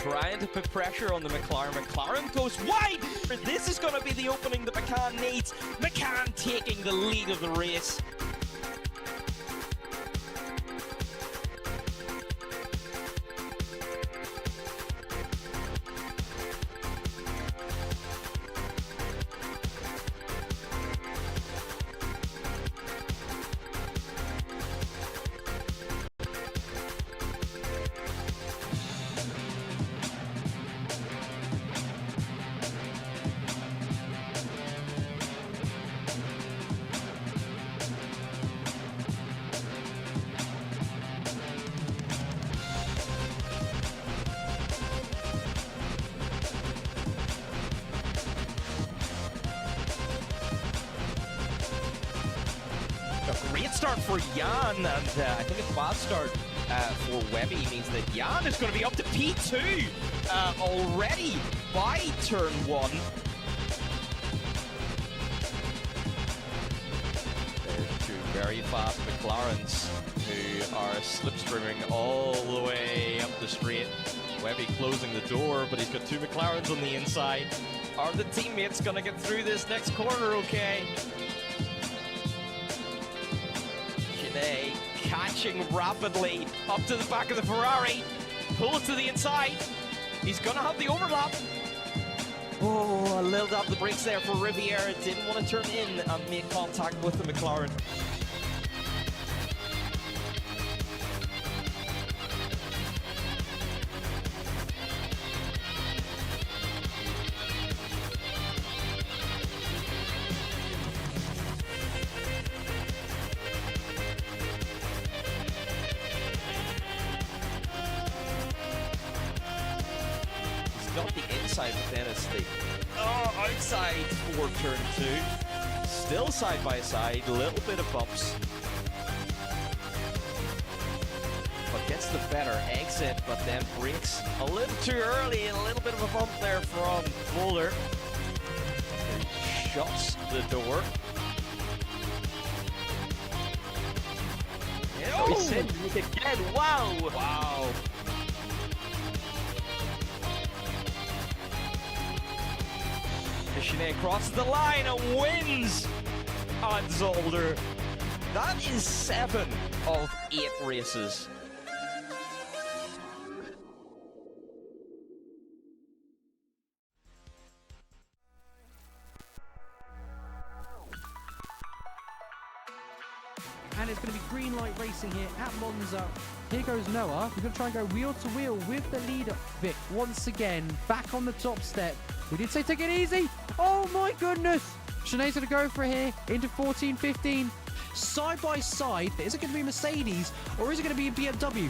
trying to put pressure on the McLaren. McLaren goes wide. This is going to be the opening that McCann needs. McCann taking the lead of the race. A great start for Jan, and I think a fast start for Webby means that Jan is going to be up to P2 already by turn 1. There's two very fast McLarens who are slipstreaming all the way up the straight. Webby closing the door, but he's got two McLarens on the inside. Are the teammates going to get through this next corner okay? Catching rapidly up to the back of the Ferrari, pull it to the inside. He's gonna have the overlap. Oh, a little dab the brakes there for Riviera. Didn't want to turn in and make contact with the McLaren. Got the inside, but then it's the outside for turn 2. Still side by side, a little bit of bumps. But gets the better exit, but then brakes a little too early. A little bit of a bump there from Boulder. He shuts the door. Oh, he said it again. Wow! Wow. Sinead crosses the line and wins on Zolder. That is 7 of 8 races. And it's going to be green light racing here at Monza. Here goes Noah. We're going to try and go wheel to wheel with the leader, Vic, once again. Back on the top step. We did say take it easy. Oh my goodness. Sinead's going to go for it here into 14, 15. Side by side. Is it going to be Mercedes or is it going to be a BMW?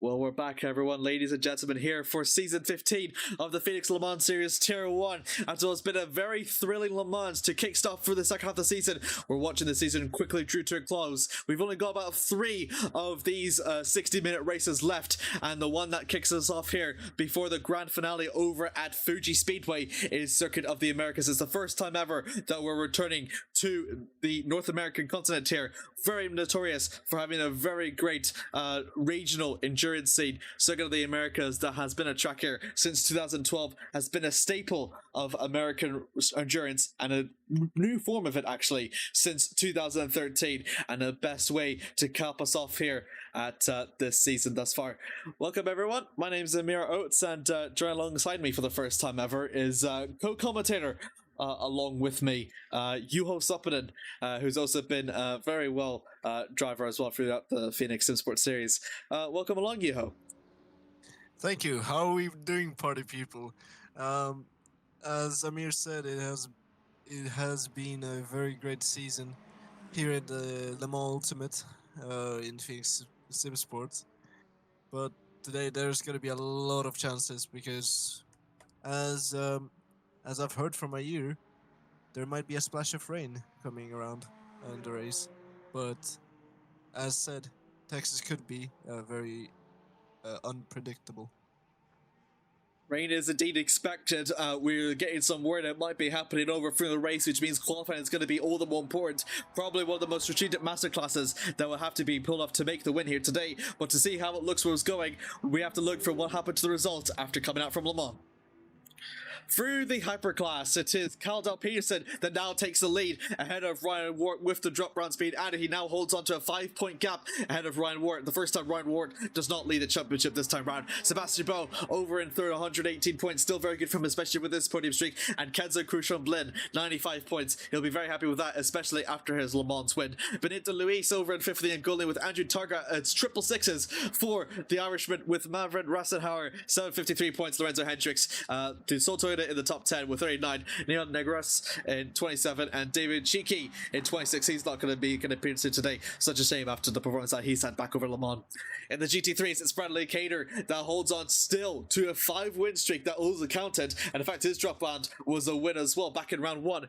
Well, we're back, everyone, ladies and gentlemen, here for Season 15 of the Phoenix Le Mans Series Tier 1. And so it's been a very thrilling Le Mans to kickstart for the second half of the season. We're watching the season quickly drew to a close. We've only got about 3 of these 60-minute races left, and the one that kicks us off here before the grand finale over at Fuji Speedway is Circuit of the Americas. It's the first time ever that we're returning to the North American continent here. Very notorious for having a very great regional endurance scene. Circuit of the Americas, that has been a track here since 2012, has been a staple of American endurance and a new form of it actually since 2013, and the best way to cap us off here at this season thus far. Welcome everyone, my name is Amir Oates, and joining alongside me for the first time ever is co-commentator along with me, Juho Soppinen, who's also been a very well driver as well throughout the Phoenix SimSport series. Welcome along, Juho. Thank you. How are we doing, party people? As Amir said, it has been a very great season here at the Le Mans Ultimate in Phoenix SimSport. But today there's going to be a lot of chances because as I've heard from my ear, there might be a splash of rain coming around in the race. But as said, Texas could be a very unpredictable. Rain is indeed expected. We're getting some word it might be happening over through the race, which means qualifying is going to be all the more important. Probably one of the most strategic masterclasses that will have to be pulled off to make the win here today. But to see how it looks where it's going, we have to look for what happened to the results after coming out from Le Mans. Through the hyperclass, it is Caldell Peterson that now takes the lead ahead of Ryan Ward with the drop round speed, and he now holds onto a 5-point gap ahead of Ryan Ward. The first time Ryan Ward does not lead the championship this time round. Sebastian Bowe over in third, 118 points, still very good for him, especially with this podium streak. And Kenzo Cruchon-Blin, 95 points. He'll be very happy with that, especially after his Le Mans win. Benito Luis over in fifth and Golding with Andrew Targa. It's triple sixes for the Irishman with Maverick Rassenhauer, 753 points. Lorenzo Hendricks to Soto in the top 10 with 39, Neon Negros in 27, and David Cheeky in 26. He's not going to be an appearance here today. Such a shame after the performance that he's had back over Le Mans. In the GT3s, it's Bradley Cater that holds on still to a 5-win streak that also counted, and in fact his drop round was a win as well back in round 1.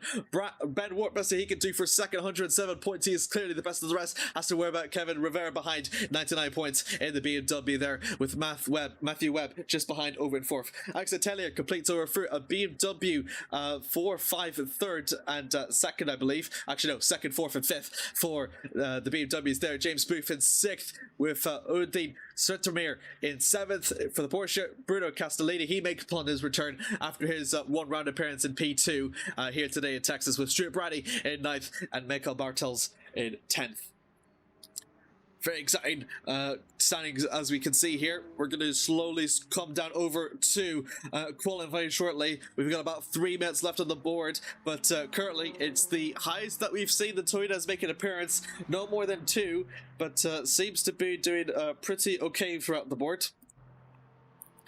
Ben Ward, best that he can do for second, 107 points. He is clearly the best of the rest. Has to worry about Kevin Rivera behind, 99 points in the BMW there, with Matthew Webb just behind over in fourth. Alex Atelier completes over through a BMW 4, 5, and third, and second, I believe. Actually, no, second, fourth, and fifth for the BMWs there. James Booth in sixth with Odin Sventermeer in seventh for the Porsche. Bruno Castellini, he makes upon his return after his one-round appearance in P2 here today in Texas, with Stuart Brady in ninth and Michael Bartels in 10th. Very exciting standings as we can see here. We're going to slowly come down over to qualifying shortly. We've got about 3 minutes left on the board, but currently it's the highest that we've seen the Toyotas make an appearance, no more than 2, but seems to be doing pretty okay throughout the board.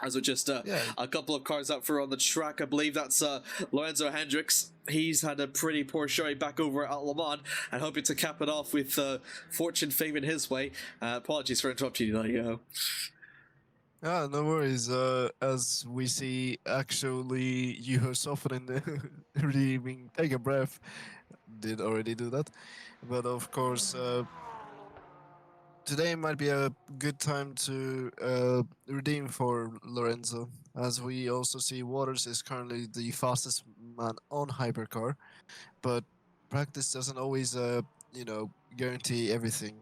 As with just a couple of cars out for on the track. I believe that's Lorenzo Hendricks. He's had a pretty poor showing back over at Le Mans, and hoping to cap it off with fortune favoring his way. Apologies for interrupting you, Leo. No worries. As we see, actually, you are softening, redeeming, take a breath. Did already do that, but of course, today might be a good time to redeem for Lorenzo, as we also see Waters is currently the fastest man on hypercar, but practice doesn't always, guarantee everything.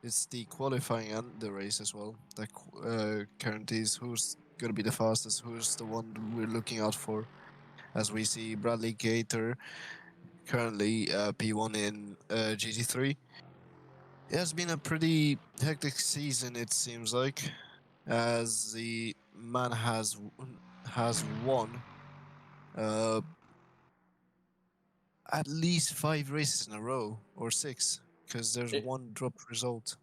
It's the qualifying and the race as well that guarantees who's going to be the fastest, who's the one we're looking out for. As we see Bradley Gator currently P1 in GT3. It has been a pretty hectic season, it seems like, as the man has won at least 5 races in a row, or 6, because there's one dropped result.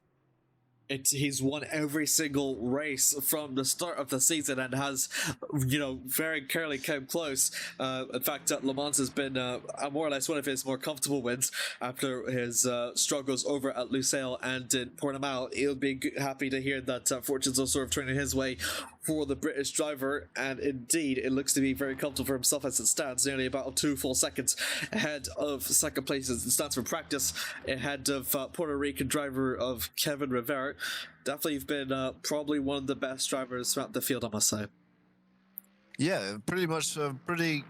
He's won every single race from the start of the season and has, very clearly come close. In fact, Le Mans has been more or less one of his more comfortable wins after his struggles over at Lusail and in Portimao. He'll be happy to hear that fortunes are sort of turning his way for the British driver, and indeed it looks to be very comfortable for himself as it stands, nearly about 2 full seconds ahead of second place as it stands for practice, ahead of Puerto Rican driver of Kevin Rivera. Definitely been probably one of the best drivers throughout the field, I must say. Yeah, pretty much a pretty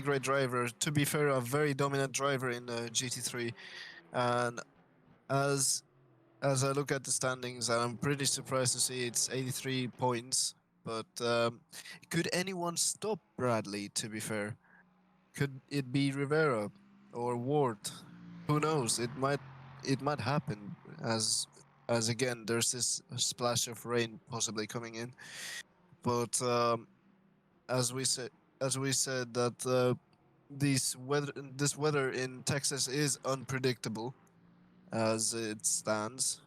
great driver. To be fair, a very dominant driver in GT3, and as I look at the standings, I'm pretty surprised to see it's 83 points. But could anyone stop Bradley? To be fair, could it be Rivera or Ward? Who knows? It might happen. As again, there's this splash of rain possibly coming in. But as we said that this weather in Texas is unpredictable as it stands,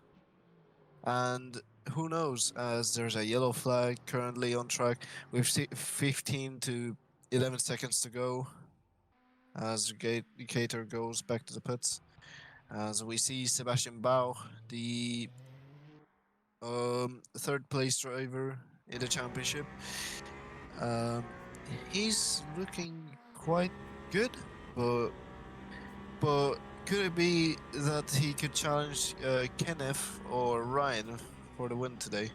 and who knows, as there's a yellow flag currently on track with 15 to 11 seconds to go as Gator goes back to the pits, as we see Sebastian Bowe, the third place driver in the championship. He's looking quite good, but could it be that he could challenge Kenneth or Ryan for the win today?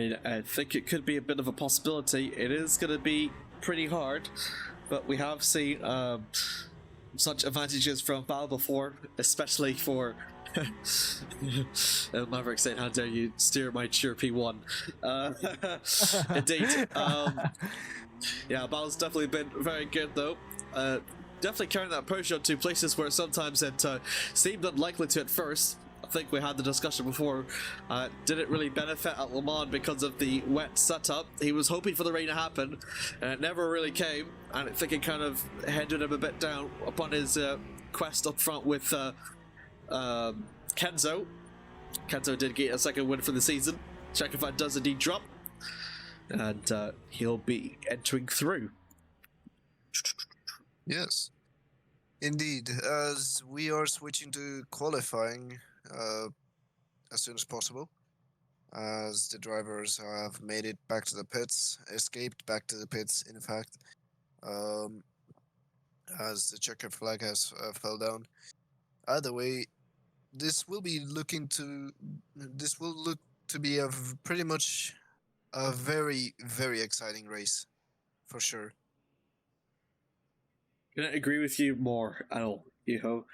mean, I think it could be a bit of a possibility. It is going to be pretty hard, but we have seen such advantages from Val before, especially for Maverick saying, "How dare you steer my Cheer P1?" Indeed. Yeah, Val's definitely been very good though. Definitely carrying that Peugeot to places where sometimes it seemed unlikely to at first. I think we had the discussion before. Didn't really benefit at Le Mans because of the wet setup. He was hoping for the rain to happen, and it never really came. And I think it kind of hindered him a bit down upon his quest up front with Kenzo. Kenzo did get a second win for the season. Check if that does indeed drop, and he'll be entering through. Yes, indeed. As we are switching to qualifying as soon as possible, as the drivers have made it back to the pits, escaped back to the pits, in fact, as the checkered flag has fell down. Either way, this will look to be pretty much a very, very exciting race, for sure. Couldn't agree with you more at all, Yuho.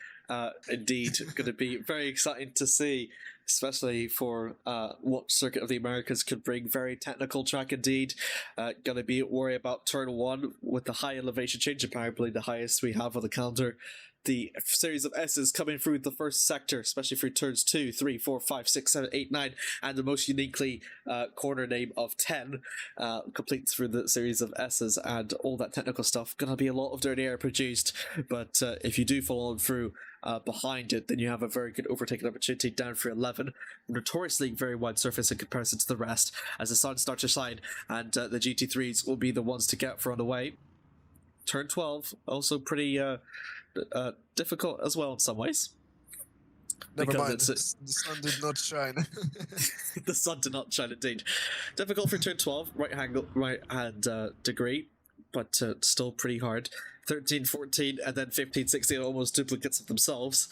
Indeed, going to be very exciting to see, especially for what Circuit of the Americas could bring. Very technical track indeed. Going to be worried about turn 1 with the high elevation change, apparently the highest we have on the calendar. The series of S's coming through the first sector, especially through turns 2, 3, 4, 5, 6, 7, 8, 9, and the most uniquely corner name of 10 completes through the series of S's and all that technical stuff. Gonna be a lot of dirty air produced, but if you do follow on through behind it, then you have a very good overtaking opportunity down through 11. Notoriously very wide surface in comparison to the rest, as the sun starts to shine, and the GT3s will be the ones to get for on the way. Turn 12, also pretty difficult as well in some ways. Never Because mind, the sun did not shine. The sun did not shine indeed. Difficult for turn 12, right hand degree, but still pretty hard. 13, 14, and then 15, 16, almost duplicates of themselves.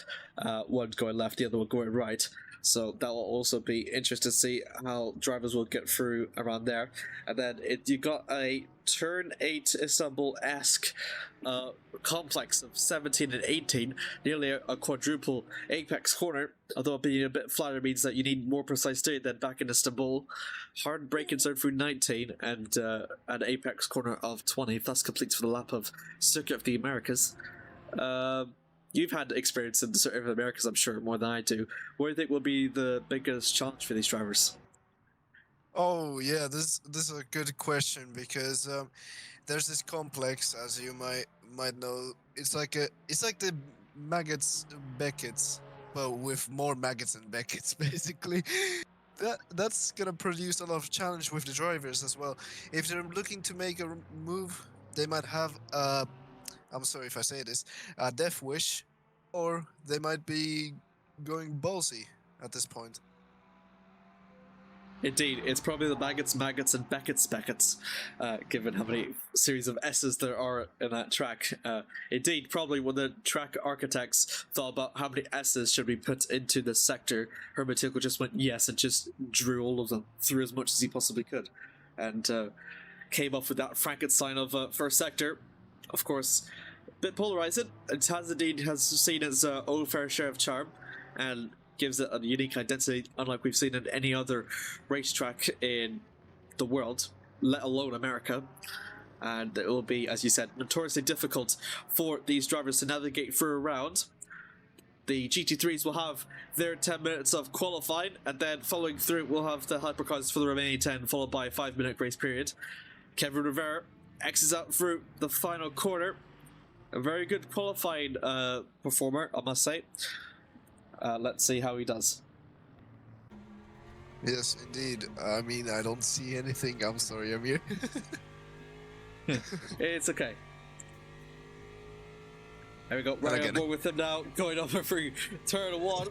One going left, the other one going right. So that will also be interesting to see how drivers will get through around there. And then you got a turn 8 Istanbul-esque complex of 17 and 18, nearly a quadruple apex corner, although being a bit flatter means that you need more precise steering than back in Istanbul. Hard braking zone through 19 and an apex corner of 20, thus completes for the lap of Circuit of the Americas. You've had experience in the Circuit of the Americas, I'm sure, more than I do. What do you think will be the biggest challenge for these drivers? Oh yeah, this is a good question because there's this complex, as you might know. It's like the maggots Beckett's, but with more maggots and Beckett's basically. That's gonna produce a lot of challenge with the drivers as well. If they're looking to make a move, they might have I'm sorry if I say this, a death wish, or they might be going ballsy at this point. Indeed, it's probably the maggots, and Beckett's, given how many series of S's there are in that track. Indeed, probably when the track architects thought about how many S's should be put into the sector, Hermetico just went yes and just drew all of them, through as much as he possibly could, and came up with that Frankenstein of first sector. Of course, a bit polarizing. Indeed has seen its own fair share of charm, and gives it a unique identity, unlike we've seen in any other racetrack in the world, let alone America. And it will be, as you said, notoriously difficult for these drivers to navigate through a round. The GT3s will have their 10 minutes of qualifying, and then following through, we'll have the hypercars for the remaining 10, followed by a 5-minute grace period. Kevin Rivera X's out through the final corner. A very good qualifying performer, I must say. Let's see how he does. Yes, indeed. I mean, I don't see anything. I'm sorry, Amir. It's okay. There we go. Right on board with him now, going over through turn 1.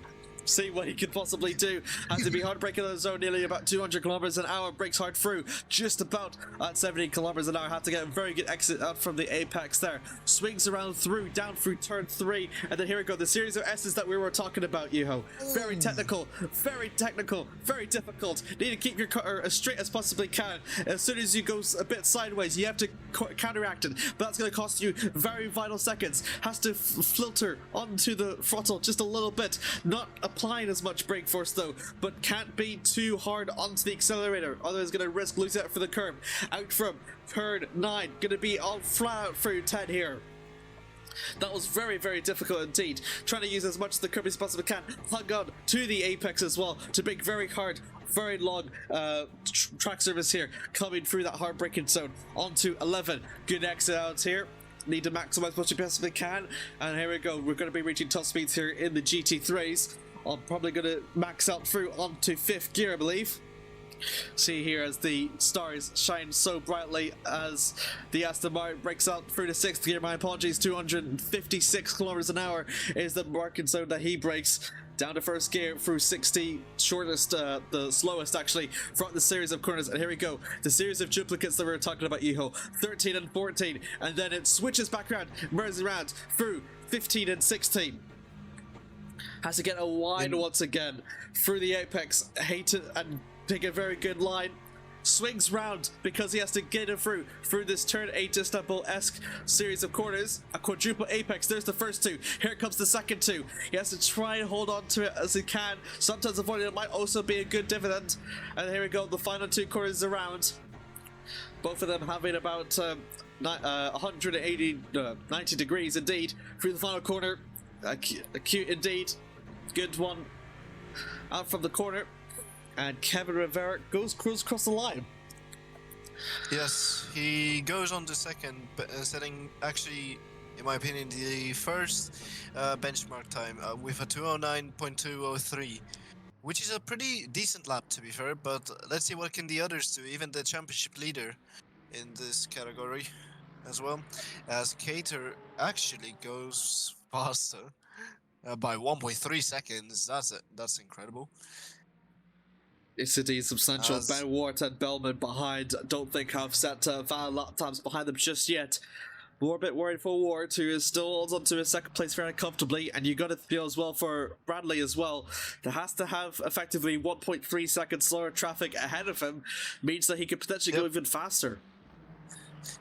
see what he could possibly do. Has to be hard braking on the zone, nearly about 200 kilometers an hour. Breaks hard through, just about at 70 kilometers an hour. Have to get a very good exit out from the apex there. Swings around through, down through turn 3, and then here we go. The series of S's that we were talking about, Yuho. Very technical, very difficult. Need to keep your car as straight as possibly can. As soon as you go a bit sideways, you have to counteract it, but that's going to cost you very vital seconds. Has to filter onto the throttle just a little bit, not applying as much brake force though, but can't be too hard onto the accelerator, otherwise going to risk losing it for the curb. Out from turn 9, going to be all flat out through 10 here. That was very difficult indeed. Trying to use as much of the curb as possibly can. Hung on to the apex as well to make very hard, very long track surface here. Coming through that hard braking zone onto 11. Good exit out here. Need to maximize what you possibly can. And here we go. We're going to be reaching top speeds here in the GT3s. I'm probably going to max out through onto 5th gear, I believe. See here as the stars shine so brightly as the Aston Martin breaks out through the 6th gear. My apologies, 256 kilometers an hour is the marking zone that he breaks. Down to 1st gear through 60, shortest, the slowest actually, from the series of corners. And here we go, the series of duplicates that we were talking about, Yuho. 13 and 14, and then it switches back around, merges around through 15 and 16. Has to get a wide once again through the apex. Hate it and pick a very good line. Swings round because he has to get it through this turn 8 Istanbul-esque series of corners. A quadruple apex. There's the first 2. Here comes the second 2. He has to try and hold on to it as he can. Sometimes avoiding it might also be a good dividend. And here we go, the final 2 corners around. Both of them having about 180, 90 degrees indeed. Through the final corner. Acute indeed. Good one. Out from the corner. And Kevin Rivera goes across the line. Yes, he goes on to second, setting actually, in my opinion, the first benchmark time with a 209.203, which is a pretty decent lap to be fair. But let's see what can the others do. Even the championship leader in this category as well, as Cater actually goes faster by 1.3 seconds. That's incredible. It's indeed substantial. Ben Ward and Bellman behind. Don't think I've set valid lap times behind them just yet. We're a bit worried for Ward, who is still holds on to his 2nd place very comfortably, and you got to feel as well for Bradley as well. That has to have effectively 1.3 seconds slower traffic ahead of him, means that he could potentially go even faster.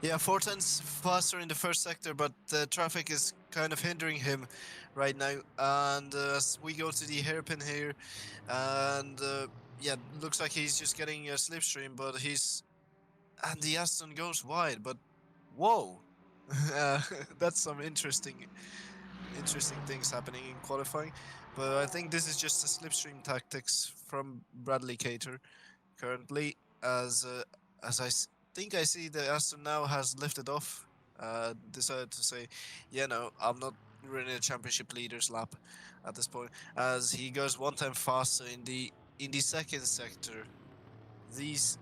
Yeah, 4 tenths faster in the first sector, but the traffic is kind of hindering him right now. And as we go to the hairpin here, and yeah, looks like he's just getting a slipstream, but and the Aston goes wide, but whoa, that's some interesting things happening in qualifying. But I think this is just the slipstream tactics from Bradley Cater currently, as I think I see the Aston now has lifted off, decided to say, yeah, no, I'm not running a championship leaders lap at this point, as he goes 1 time faster in the 2nd sector. These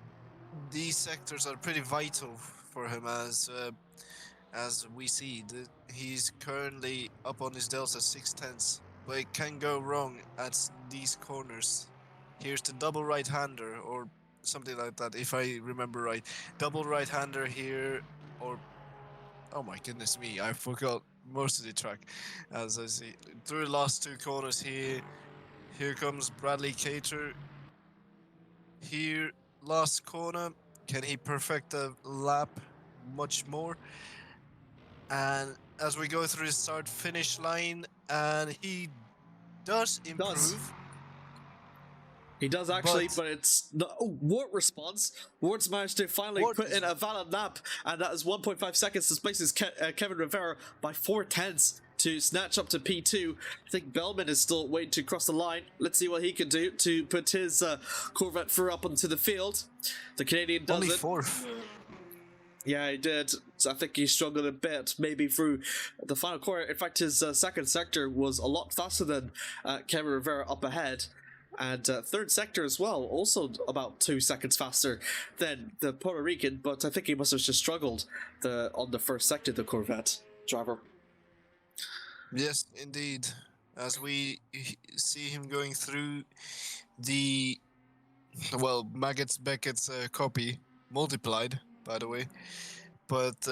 sectors are pretty vital for him, as we see he's currently up on his delta 6 tenths, but it can go wrong at these corners. Here's the double right-hander or something like that, if I remember right. Double right-hander here, or oh my goodness me, I forgot most of the track. As I see through the last 2 corners here. Here comes Bradley Cater. Here, last corner. Can he perfect the lap much more? And as we go through the start-finish line, and he does improve. He does actually, but it's not. Oh, Ward response. Ward's managed to finally put in a valid lap, and that is 1.5 seconds. Displaces Kevin Rivera by 4 tenths to snatch up to P2. I think Bellman is still waiting to cross the line. Let's see what he can do to put his Corvette through up onto the field. The Canadian does only it. 4th. Yeah, he did. So I think he struggled a bit, maybe through the final corner. In fact, his 2nd sector was a lot faster than Kevin Rivera up ahead. And 3rd sector as well, also about 2 seconds faster than the Puerto Rican, but I think he must have just struggled on the 1st sector, the Corvette driver. Yes, indeed. as we see him going through the Maggots Beckett's copy multiplied, by the way. But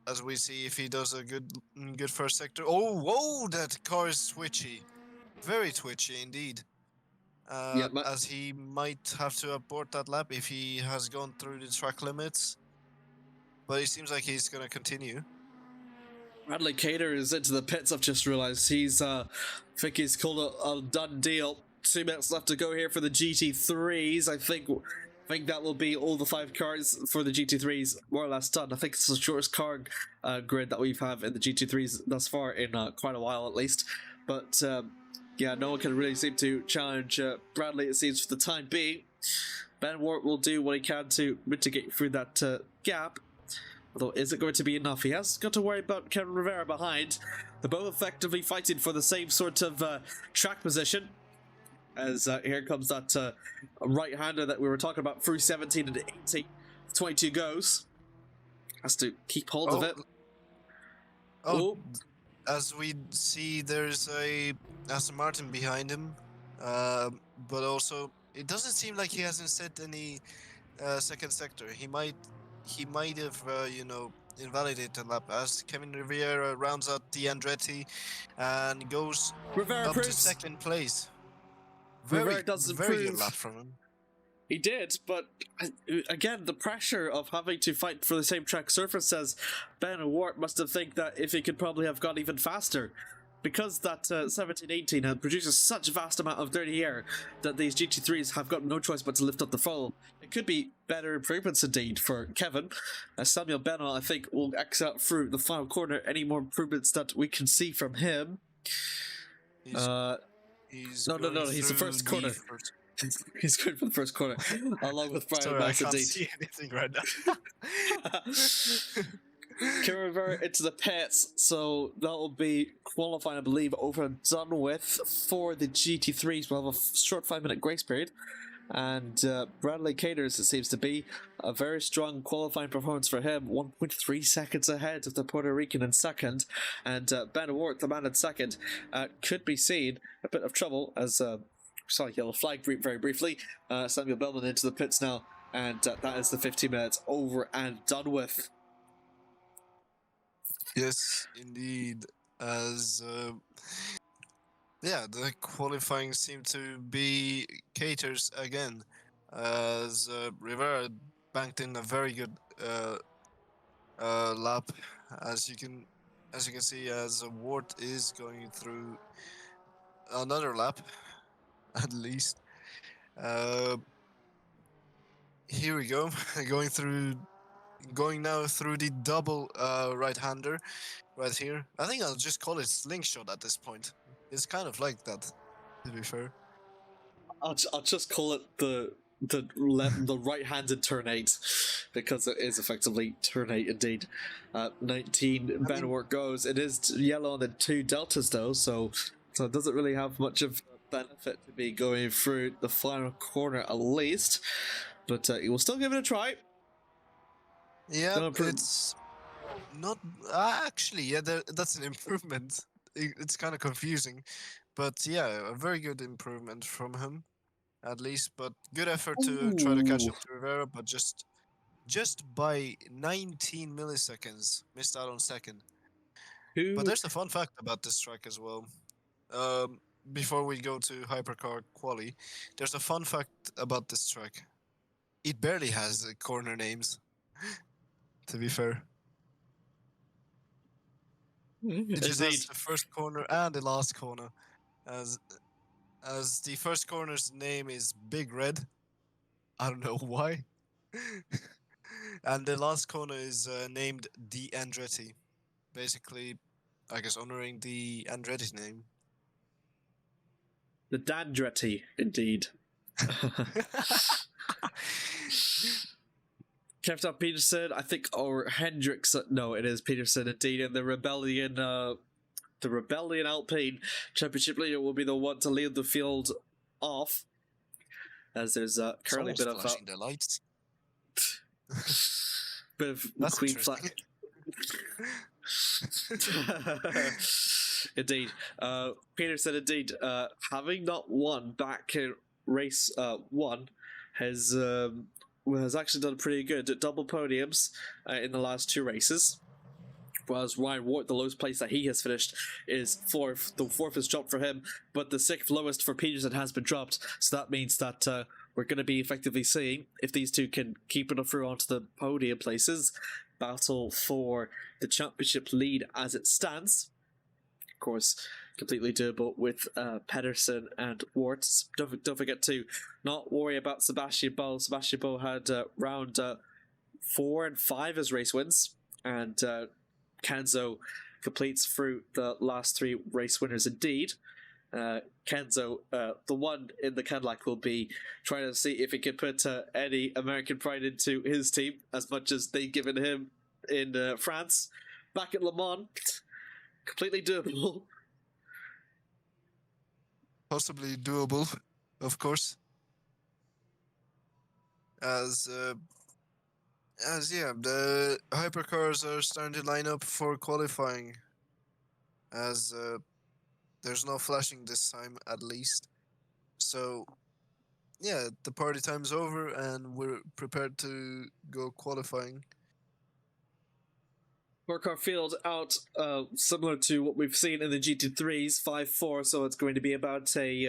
as we see, if he does a good first sector. Oh, whoa! That car is twitchy, very twitchy indeed. Yeah, As he might have to abort that lap if he has gone through the track limits. But it seems like he's gonna continue. Bradley Cater is into the pits. I've just realized he's I think he's called a done deal. 2 minutes left to go here for the GT3s. I think that will be all the 5 cars for the GT3s more or less done. I think it's the shortest car grid that we've had in the GT3s thus far in quite a while at least. But yeah, no one can really seem to challenge Bradley, it seems, for the time being. Ben Wart will do what he can to mitigate through that gap. Although, is it going to be enough? He has got to worry about Kevin Rivera behind. They're both effectively fighting for the same sort of track position. As here comes that right-hander that we were talking about through 17 and 18. 22 goes. Has to keep hold of it. Oh, as we see, there's a Aston Martin behind him. But also, it doesn't seem like he hasn't set any second sector. He might have, invalidated the lap as Kevin Rivera rounds out the Andretti and goes Rivera up to proves. second place. Rivera does very good improve. lap from him. He did, but again, the pressure of having to fight for the same track surface says Ben Wart must have think that if he could probably have gone even faster. Because that 17-18 produces such a vast amount of dirty air that these GT3s have got no choice but to lift up the throttle. It could be better improvements indeed for Kevin. Samuel Bennell, I think, will exit out through the final corner. Any more improvements that we can see from him? He's No, he's the first corner. He's going for the first corner, along with Brian Sorry, Max I can't indeed. see anything right now. Kevin Rivera into the pits, so that will be qualifying, I believe, over and done with for the GT3s. We'll have a short 5-minute grace period. And Bradley Caters, it seems to be a very strong qualifying performance for him. 1.3 seconds ahead of the Puerto Rican in second. And Ben Wart, the man in second, could be seen a bit of trouble as we saw a yellow flag very briefly. Samuel Bellman into the pits now. And that is the 15 minutes over and done with. Yes, indeed. As the qualifying seemed to be Caters again, as Rivera banked in a very good lap, as you can see, as Wart is going through another lap, at least. Here we go, going now through the double right-hander right here. I think I'll just call it slingshot at this point. It's kind of like that, to be fair. I'll just call it the right-handed turn 8 because it is effectively turn 8 indeed. 19 Ben Wart goes. It is yellow on the 2 deltas though, so it doesn't really have much of benefit to be going through the final corner at least. But he will still give it a try. Yeah, it's not actually. Yeah, that's an improvement. It's kind of confusing, but yeah, a very good improvement from him, at least. But good effort to try to catch up to Rivera, but just by 19 milliseconds, missed out on second. But there's a fun fact about this track as well. Before we go to Hypercar Quali, there's a fun fact about this track. It barely has corner names. To be fair, it just has the first corner and the last corner, as the first corner's name is Big Red. I don't know why. And the last corner is named the Andretti, basically, I guess honoring the Andretti name. The Dandretti, indeed. Captain Peterson, I think, or Hendricks. No, it is Peterson indeed, and the Rebellion Alpine Championship leader will be the one to lead the field off, as there's currently a bit of flashing the lights. bit of That's Queen flag. Indeed. Peterson, indeed, having not won back in race 1, has actually done pretty good at double podiums in the last 2 races. Whereas Ryan Ward, the lowest place that he has finished is 4th. The 4th is dropped for him, but the 6th lowest for Peterson has been dropped. So that means that we're going to be effectively seeing if these two can keep it through onto the podium places. Battle for the championship lead as it stands. Of course, completely doable with Pedersen and Ward. Don't forget to not worry about Sebastian Boll. Sebastian Boll had round 4 and 5 as race wins, and Kenzo completes through the last 3 race winners indeed. Kenzo, the one in the Cadillac, will be trying to see if he can put any American pride into his team as much as they've given him in France. Back at Le Mans, completely doable. Possibly doable, of course. As yeah, the hypercars are starting to line up for qualifying. As there's no flashing this time, at least. So yeah, the party time's over, and we're prepared to go qualifying. Car field out, similar to what we've seen in the GT3s, 5-4, so it's going to be about a,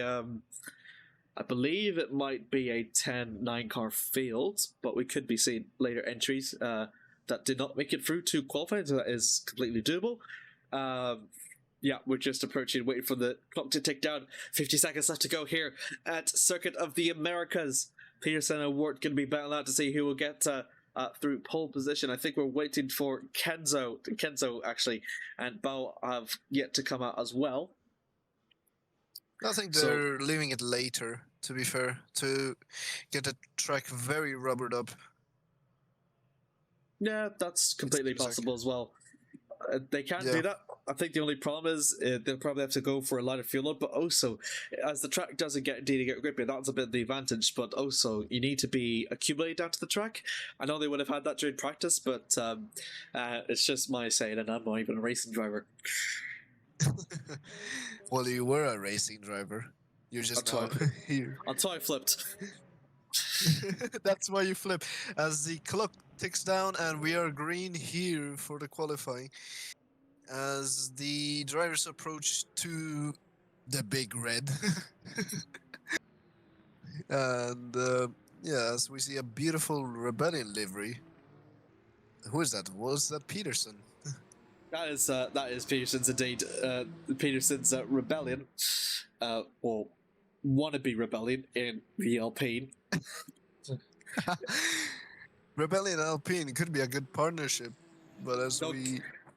I believe it might be a 10-9 car field, but we could be seeing later entries that did not make it through to qualifying, so that is completely doable. Yeah, we're just approaching, waiting for the clock to tick down. 50 seconds left to go here at Circuit of the Americas. Peterson and Ward going to be battling out to see who will get through pole position. I think we're waiting for Kenzo actually, and Bao have yet to come out as well. I think they're leaving it later, to be fair, to get the track very rubbered up. Yeah, that's completely possible as well. They can do that. I think the only problem is they'll probably have to go for a lighter fuel load, but also, as the track doesn't get grippy, that's a bit of the advantage, but also you need to be accumulated down to the track. I know they would have had that during practice, but it's just my saying, and I'm not even a racing driver. Well, you were a racing driver. You're just now here. Until I flipped. That's why you flip. As the clock ticks down, and we are green here for the qualifying. As the drivers approach to the big red. And yeah, as we see a beautiful Rebellion livery. Who is that? Was that Peterson? That is Peterson's indeed. Peterson's Rebellion, or wannabe Rebellion in the Alpine. Rebellion Alpine could be a good partnership, but as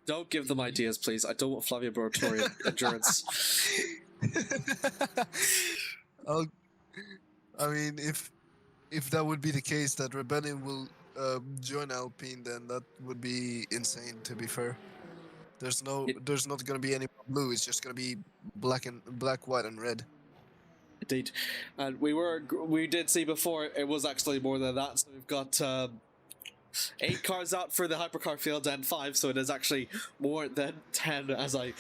Don't give them ideas, please. I don't want Flavio Briatore endurance. I mean, if that would be the case, that Rebellion will join Alpine, then that would be insane. To be fair, there's not going to be any blue. It's just going to be black, white, and red. Indeed, and we did see before it was actually more than that. So we've got 8 cars out for the hypercar field and 5, so it is actually more than 10 as I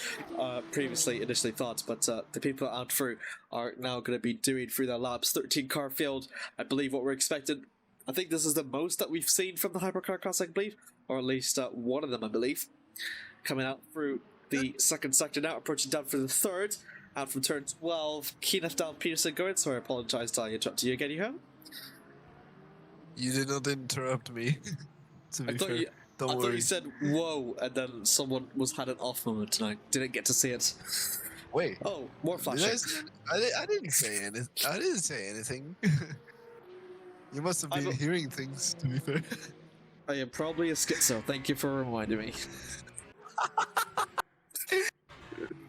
previously initially thought. But the people out through are now going to be doing through their laps. 13 car field, I believe what we're expecting. I think this is the most that we've seen from the hypercar class, I believe, or at least one of them, I believe, coming out through the second sector now, approaching down for the third. Out from turn 12, Kenneth down Peterson going. Sorry, I apologise to interrupt you again, Johan. You did not interrupt me. To be fair, don't worry. I thought you said whoa, and then someone had an off moment tonight. Didn't get to see it. Wait. Oh, more flashing. I didn't say anything. I didn't say anything. You must have been hearing things, to be fair. I am probably a schizo. Thank you for reminding me.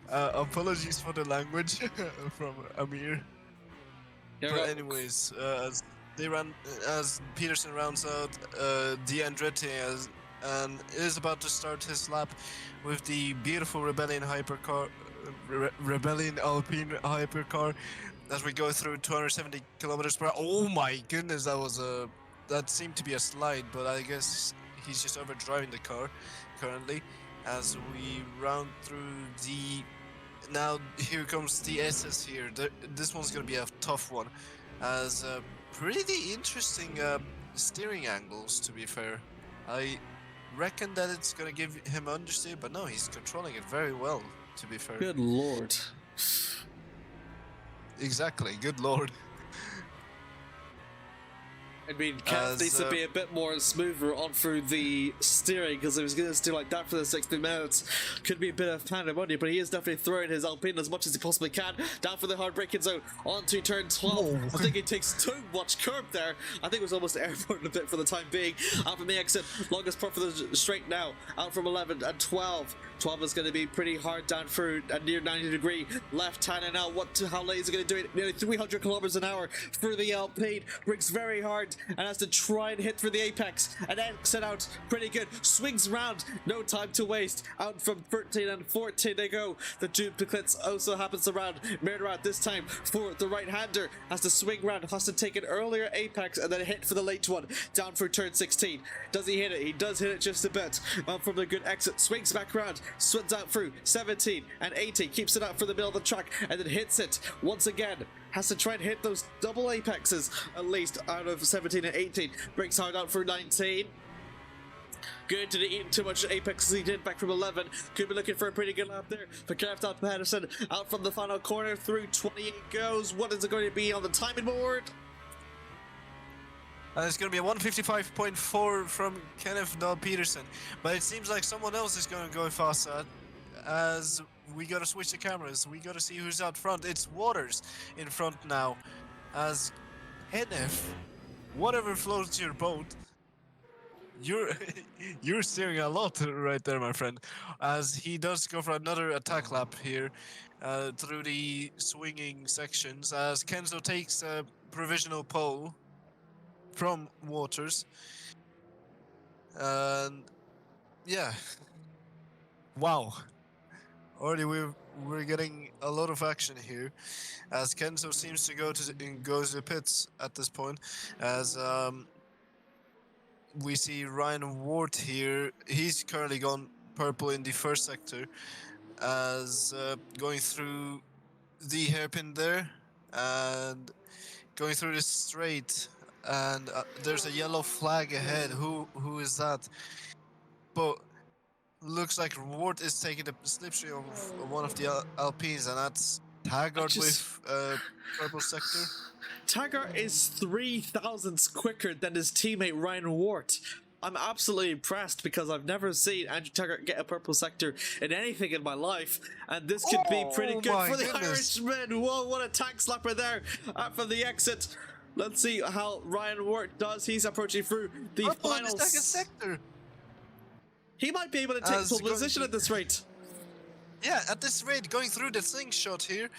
Apologies for the language from Amir. But anyways, as Peterson rounds out the Andretti, and is about to start his lap with the beautiful Rebellion hypercar, Rebellion Alpine hypercar, as we go through 270 kilometers per hour. Oh my goodness, that seemed to be a slide, but I guess he's just overdriving the car currently. As we round through the Now here comes the SS here. This one's gonna be a tough one, as pretty interesting steering angles. To be fair, I reckon that it's gonna give him understeer, but no, he's controlling it very well. To be fair, Good lord. exactly. Good lord. I mean, Kev needs to be a bit more smoother on through the steering, because if he's going to steer like that for the 60 minutes, could be a bit of pandemonium, but he is definitely throwing his Alpine as much as he possibly can, down for the hard braking zone, onto turn 12. I think he takes too much curb there. I think it was almost airborne a bit for the time being. Out from the exit, longest part for the straight now, out from 11 and 12. 12 is going to be pretty hard down through a near 90-degree left hand, and now how late is he going to do it? Nearly 300 kilometers an hour through the Alpine, brings very hard and has to try and hit for the apex, and then set out pretty good, swings round, no time to waste, out from 13 and 14 they go. The duplicates also happens around, mirrored around this time for the right-hander, has to swing round, has to take an earlier apex and then hit for the late one, down for turn 16. Does he hit it? He does hit it just a bit, from the good exit, swings back round, swims out through 17 and 18, keeps it out for the middle of the track, and then hits it once again. Has to try and hit those double apexes at least out of 17 and 18. Breaks hard out for 19. Good, didn't eat too much apex as he did back from 11. Could be looking for a pretty good lap there. For Kevin Pedersen out from the final corner through 28 goes. What is it going to be on the timing board? It's going to be a 155.4 from Kenneth Dahl Peterson, but it seems like someone else is going to go faster. As we gotta switch the cameras, we gotta see who's out front. It's Waters in front now, as Kenneth, whatever floats your boat, you're steering a lot right there, my friend, as he does go for another attack lap here through the swinging sections, as Kenzo takes a provisional pole from Waters, and yeah, wow. Already we're getting a lot of action here, as Kenzo seems to goes to pits at this point, as we see Ryan Ward here. He's currently gone purple in the first sector, as going through the hairpin there and going through the straight, and there's a yellow flag ahead. Who is that? But looks like Ward is taking the slipstream of one of the Alpines, and that's Taggart with purple sector. Taggart is 3 thousandths quicker than his teammate Ryan Wart. I'm absolutely impressed, because I've never seen Andrew Taggart get a purple sector in anything in my life, and this could be pretty good for the Irishman. Whoa, what a tank slapper there from the exit. Let's see how Ryan Wart does. He's approaching through the final second sector. He might be able to take pole position at this rate. Yeah, at this rate, going through the slingshot here,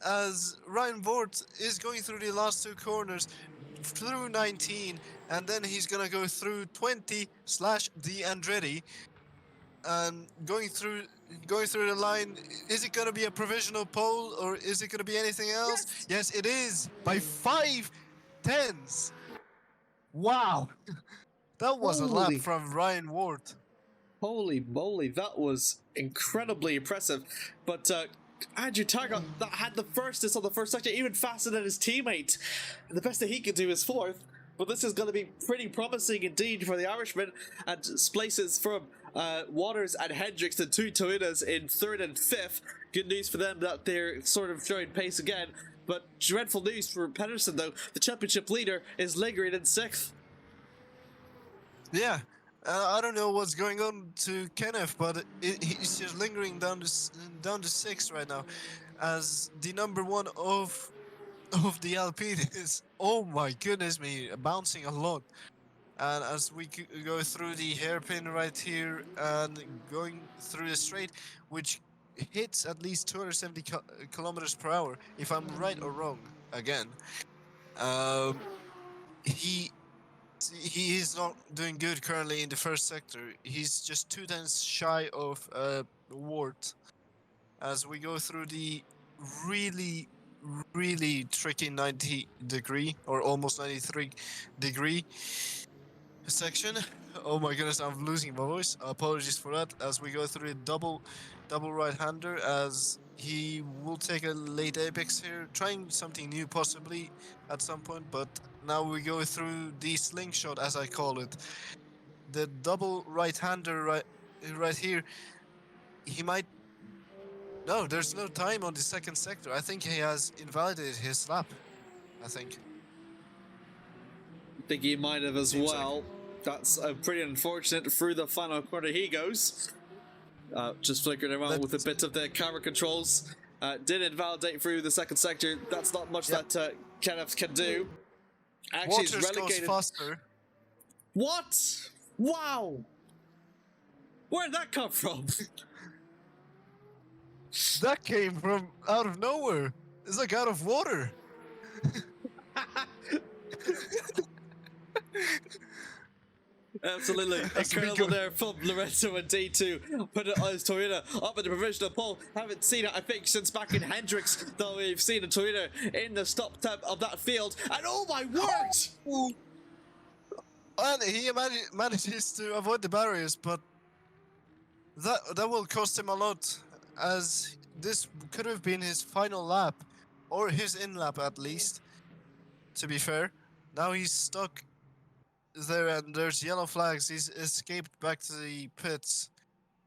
as Ryan Vort is going through the last two corners through 19, and then he's gonna go through 20/the Andretti, and going through the line. Is it gonna be a provisional pole, or is it gonna be anything else? Yes, it is by 5/10. Wow, that was a lap from Ryan Ward. Holy moly, that was incredibly impressive. But Andrew Taggart that had the fastest on the first sector, even faster than his teammate. The best that he could do is fourth. But this is going to be pretty promising indeed for the Irishman, and places from Waters and Hendricks, the two Toyotas, in third and fifth. Good news for them that they're sort of showing pace again. But dreadful news for Pedersen, though. The championship leader is lingering in sixth. Yeah. I don't know what's going on to Kenneth, but he's just lingering down to sixth right now, as the number one of the Alpine is, oh my goodness me, bouncing a lot. And as we go through the hairpin right here and going through the straight, which hits at least 270 kilometers per hour, if I'm right or wrong, again, he is not doing good currently in the first sector. He's just 2 tenths shy of Ward. As we go through the really tricky 90-degree or almost 93-degree section. Oh my goodness, I'm losing my voice. Apologies for that. As we go through a double right-hander, as he will take a late apex here, trying something new possibly at some point. But now we go through the slingshot, as I call it, the double right-hander right here. He might. No, there's no time on the second sector. I think he has invalidated his lap. I think. I think he might have as Seems well. That's pretty unfortunate. Through the final corner he goes. Just flickering around with a bit of the camera controls. Did invalidate through the second sector. That's not much that Kenneth can do. Actually, he's Waters goes relegated. faster. What? Wow! Where'd that come from? That came from out of nowhere. It's like out of water. Absolutely incredible there from Lorenzo and D2. Put it on his Toyota up in the provisional pole. Haven't seen it, I think, since back in Hendricks, though we've seen a Toyota in the stop tab of that field. And oh my word! And he manages to avoid the barriers, but that will cost him a lot, as this could have been his final lap, or his in lap at least, to be fair. Now he's stuck there and there's yellow flags. He's escaped back to the pits,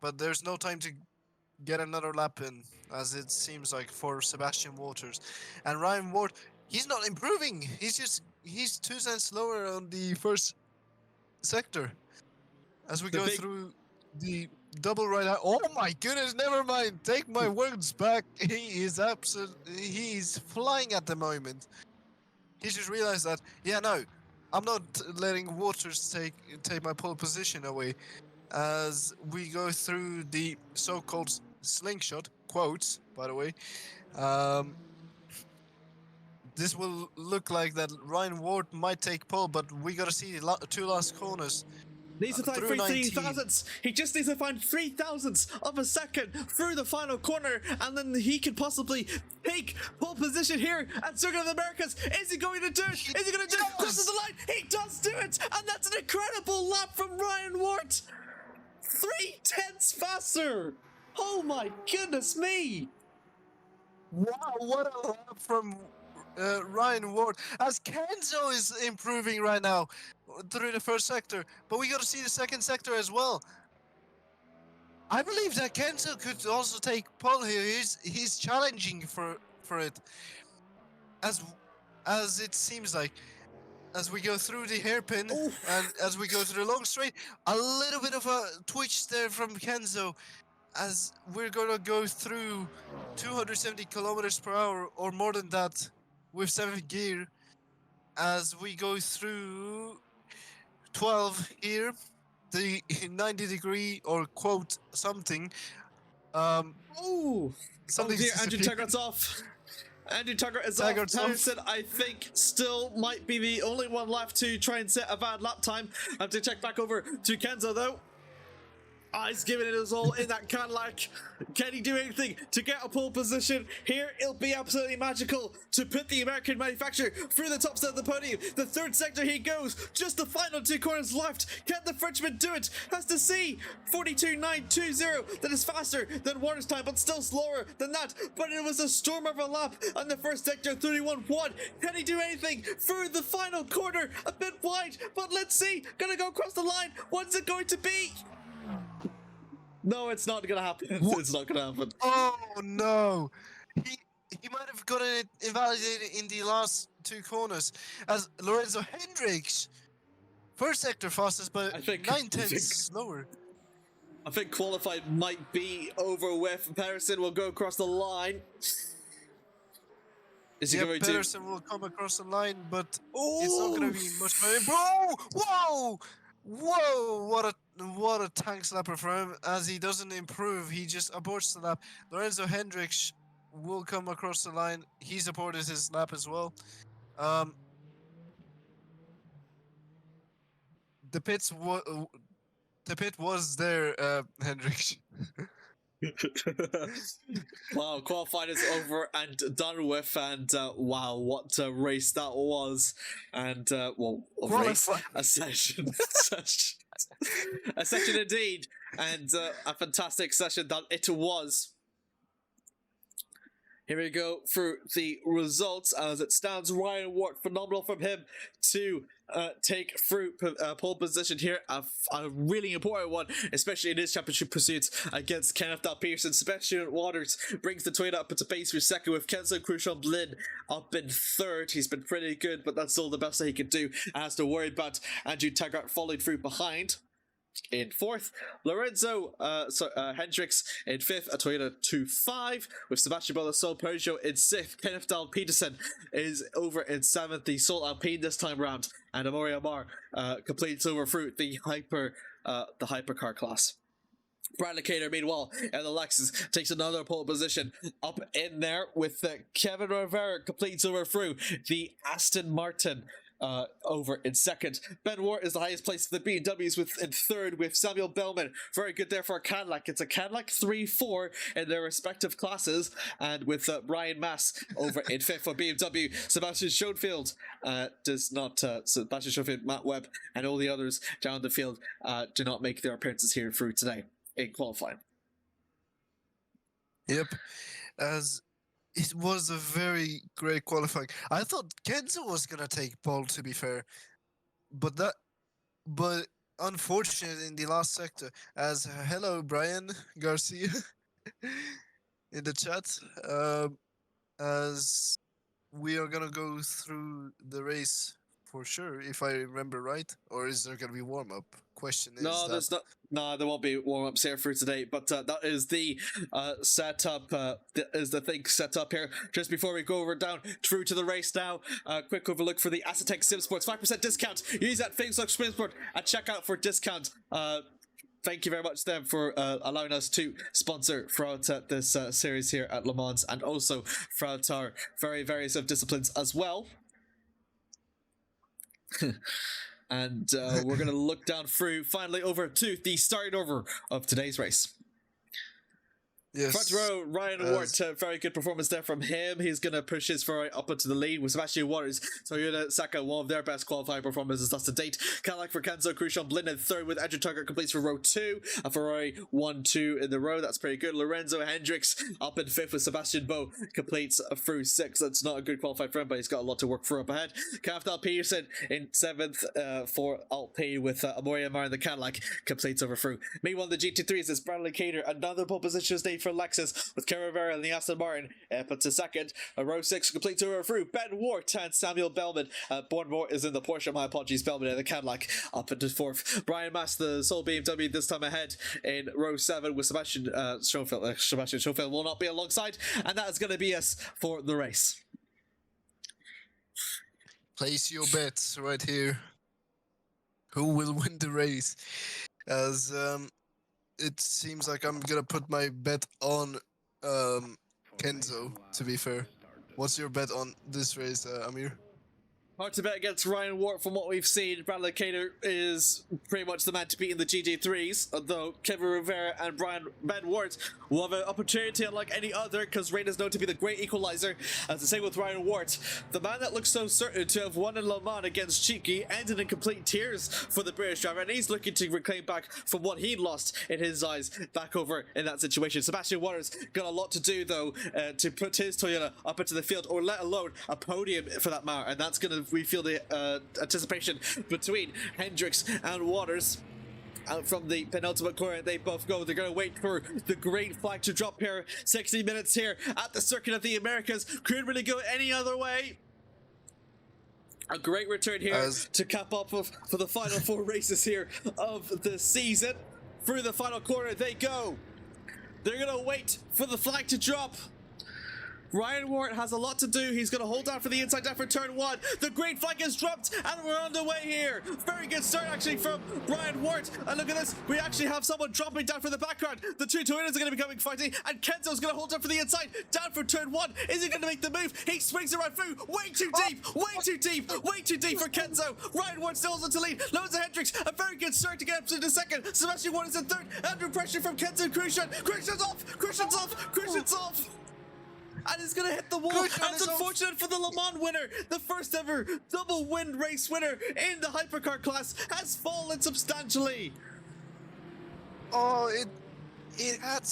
but there's no time to get another lap in, as it seems like, for Sebastian Waters. And Ryan Ward, he's not improving. He's 2 cents slower on the first sector. As we go through the double right. Oh my goodness, never mind. Take my words back. He's flying at the moment. He just realized that, yeah, no, I'm not letting Waters take my pole position away. As we go through the so-called slingshot, quotes, by the way, this will look like that Ryan Ward might take pole, but we gotta see the 2 last corners. Needs to find 3 thousandths. He just needs to find 3 thousandths of a second through the final corner, and then he could possibly take pole position here at Circuit of the Americas. Is he going to do it? Is he going to do it? Crosses the line. He does do it, and that's an incredible lap from Ryan Ward. 3/10 faster. Oh my goodness me! Wow, what a lap from Ryan Ward, as Kenzo is improving right now through the first sector, but we got to see the second sector as well. I believe that Kenzo could also take pole here. He's challenging for it, as it seems like. As we go through the hairpin and as we go through the long straight, a little bit of a twitch there from Kenzo, as we're gonna go through 270 kilometers per hour or more than that with 7th gear, as we go through 12 here, the 90-degree or quote something. Oh Something's dear, Andrew disappeared. Taggart's off. Andrew Taggart is off. Harrison, I think, still might be the only one left to try and set a bad lap time. I have to check back over to Kenzo, though. He's giving it his all in that Cadillac. Can he do anything to get a pole position? Here, it'll be absolutely magical to put the American manufacturer through the top set of the podium. The third sector he goes. Just the final 2 corners left. Can the Frenchman do it? Has to see. 42.920. That is faster than Warner's time, but still slower than that. But it was a storm of a lap on the first sector. 31.1. Can he do anything through the final corner? A bit wide, but let's see. Gonna go across the line. What's it going to be? No, it's not gonna happen. It's not gonna happen. Oh no! He might have gotten it invalidated in the last 2 corners, as Lorenzo Hendricks, first sector fastest, but 9/10 slower. I think qualified might be over with. Patterson will go across the line. Is he going to? Patterson will come across the line, but it's not gonna be much better. Bro! Whoa! Whoa! What a tank slapper for him, as he doesn't improve, he just aborts the lap. Lorenzo Hendricks will come across the line. He's aborted his lap as well. The pit was there, Hendricks. Wow, qualified is over and done with, and wow, what a race that was, and well, a session, a session indeed, and a fantastic session that it was. Here we go for the results as it stands. Ryan Wart, phenomenal from him to take through pole position here. A really important one, especially in his championship pursuits against Kenneth Pearson. Sebastian Waters brings the Toyota up into pace for second, with Kenzo Crucial Blin up in third. He's been pretty good, but that's still the best that he can do. Has to worry about Andrew Taggart following through behind. In fourth, Lorenzo Hendricks in fifth, a Toyota 2.5, with Sebastian Bolasol Peugeot in sixth. Kenneth Dahl Peterson is over in seventh, the Sol Alpine this time round, and Amori Amar completes over through the hypercar class. Bradley Cater, meanwhile, in the Lexus, takes another pole position up in there with Kevin Rivera completes over through the Aston Martin. Over in second. Ben Ward is the highest place for the BMWs in third, with Samuel Bellman. Very good there for a Cadillac. It's a Cadillac 3-4 in their respective classes, and with Brian Mass over in fifth for BMW. Sebastian Schoenfield Sebastian Schoenfield, Matt Webb, and all the others down the field do not make their appearances here through today in qualifying. Yep. As it was a very great qualifying. I thought Kenzo was gonna take pole, to be fair, but unfortunately in the last sector, as hello Brian Garcia in the chat, as we are gonna go through the race for sure, if I remember right, or is there gonna be warm up? Question is there's not. No, there won't be warm-ups here for today, but that is the setup. Is the thing set up here. Just before we go over down through to the race now, quick overlook for the Acetec Sim Sports 5% discount. Use that Facebook Sim Sport at checkout for discount. Thank you very much to them for allowing us to sponsor throughout this series here at Le Mans, and also throughout our various disciplines as well. And we're going to look down through finally over to the starting over of today's race. Yes. Front row, Ryan Wart, very good performance there from him. He's going to push his Ferrari up into the lead with Sebastian Waters. Toyota Saka, one of their best qualifying performances thus to date. Cadillac for Kenzo Crucial Blin in third, with Andrew Tucker completes for row 2. A Ferrari 1-2 in the row. That's pretty good. Lorenzo Hendricks up in fifth, with Sebastian Bo completes through 6. That's not a good qualifying for him, but he's got a lot to work for up ahead. Kafdal Peterson in 7th for Alpine, with Amori Amar in the Cadillac completes over through. Meanwhile, the GT3s is Bradley Cater, another pole position stage for Lexus, with Karen Rivera and the Aston Martin puts a second. Row 6 completes over through Ben Wart and Samuel Bellman. Born Wart is in the Porsche, my apologies. Bellman in the Cadillac up into 4th. Brian Mass, the sole BMW, this time ahead in row 7, with Sebastian Schoenfield. Sebastian Schoenfield will not be alongside, and that is going to be us for the race. Place your bets right here. Who will win the race? As it seems like I'm gonna put my bet on Kenzo, to be fair. What's your bet on this race, Amir? Hard to bet against Ryan Wart from what we've seen. Bradley Cater is pretty much the man to beat in the GT3s, although Kevin Rivera and Ben Wart will have an opportunity unlike any other, because Rain is known to be the great equalizer. As the same with Ryan Wart, the man that looks so certain to have won in Le Mans against Cheeky ended in complete tears for the British driver, and he's looking to reclaim back from what he lost in his eyes back over in that situation. Sebastian Waters got a lot to do, though, to put his Toyota up into the field, or let alone a podium for that matter, and that's going to, we feel the anticipation between Hendricks and Waters. Out from the penultimate corner, they both go. They're going to wait for the green flag to drop here. 60 minutes here at the Circuit of the Americas. Couldn't really go any other way. A great return here to cap up for the final 4 races here of the season. Through the final corner they go. They're going to wait for the flag to drop. Ryan Wart has a lot to do. He's going to hold down for the inside down for turn 1. The green flag is dropped, and we're on the way here. Very good start, actually, from Ryan Wart. And look at this. We actually have someone dropping down for the background. The 2 Toyotas are going to be coming fighting, and Kenzo's going to hold down for the inside. Down for turn 1. Is he going to make the move? He swings it right through. Way too deep. Way too deep. Way too deep for Kenzo. Ryan Wart still holds on to lead. Lorenzo Hendricks, a very good start to get up to the second. Sebastian Wart is in third. Under pressure from Kenzo Crucian. Crucian's off. Crucian's off. Crucian's off. And it's going to hit the wall. And it's unfortunate for the Le Mans winner. The first ever double win race winner in the hypercar class has fallen substantially. Oh, it had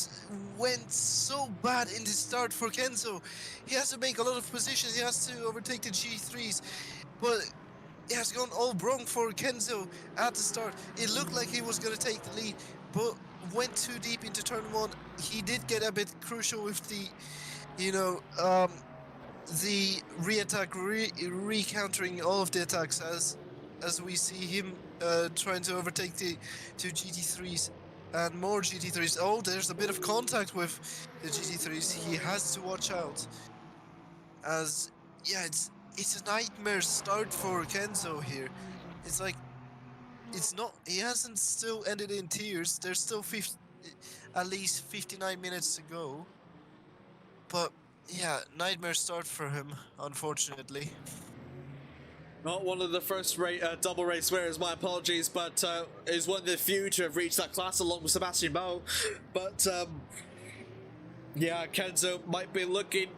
went so bad in the start for Kenzo. He has to make a lot of positions. He has to overtake the G3s, but it has gone all wrong for Kenzo at the start. It looked like he was gonna take the lead, but went too deep into turn one. He did get a bit crucial with the, you know, the re-attack, re-countering all of the attacks as we see him trying to overtake the two GT3s and more GT3s. Oh, there's a bit of contact with the GT3s. He has to watch out. As yeah, it's a nightmare start for Kenzo here. It's like it's not. He hasn't still ended in tears. There's still at least 59 minutes to go. But yeah, nightmare start for him, unfortunately. Not one of the first double race winners, my apologies, but is one of the few to have reached that class along with Sebastian Mo. But yeah, Kenzo might be looking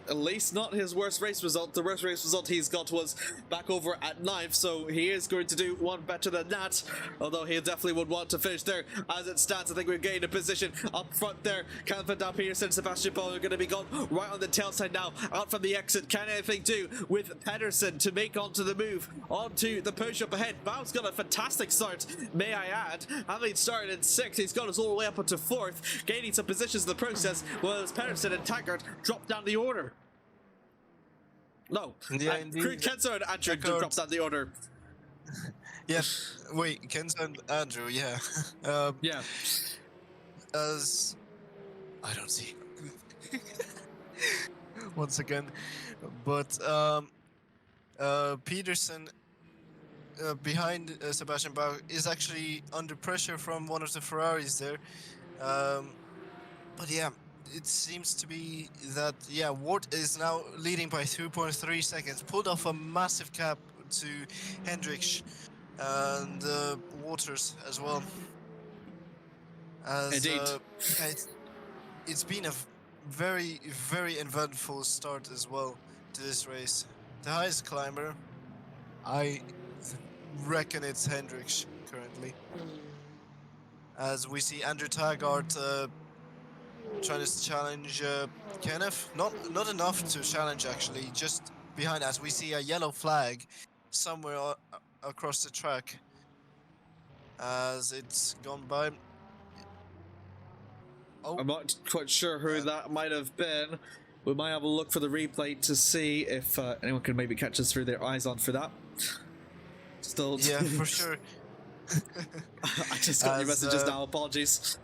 at least not his worst race result. The worst race result he's got was back over at 9th, so he is going to do one better than that, although he definitely would want to finish there. As it stands, I think we're getting a position up front there. Calvin Down Peterson, Sebastian Paul are going to be gone right on the tail side now, out from the exit. Can anything do with Pedersen to make onto the move, onto the push up ahead? Bow's got a fantastic start, may I add. Having started in 6th, he's got us all the way up into 4th, gaining some positions in the process, whereas Pedersen and Taggart drop down the order. No, Yeah, indeed. Kenzo and Andrew dropped down the order. Yeah, wait, Kenzo and Andrew, yeah. Yeah. As I don't see once again, but Peterson behind Sebastian Bach is actually under pressure from one of the Ferraris there. But yeah, it seems to be that, yeah, Ward is now leading by 2.3 seconds, pulled off a massive gap to Hendricks and Waters as well. As, Indeed. It's been a very, very eventful start as well to this race. The highest climber, I reckon it's Hendricks currently. As we see Andrew Taggart trying to challenge Kenneth. Not enough to challenge actually, just behind us. We see a yellow flag somewhere across the track as it's gone by. Oh, I'm not quite sure who that might have been. We might have a look for the replay to see if anyone can maybe catch us through their eyes on for that. Still. yeah, for sure. I just got your messages now, apologies.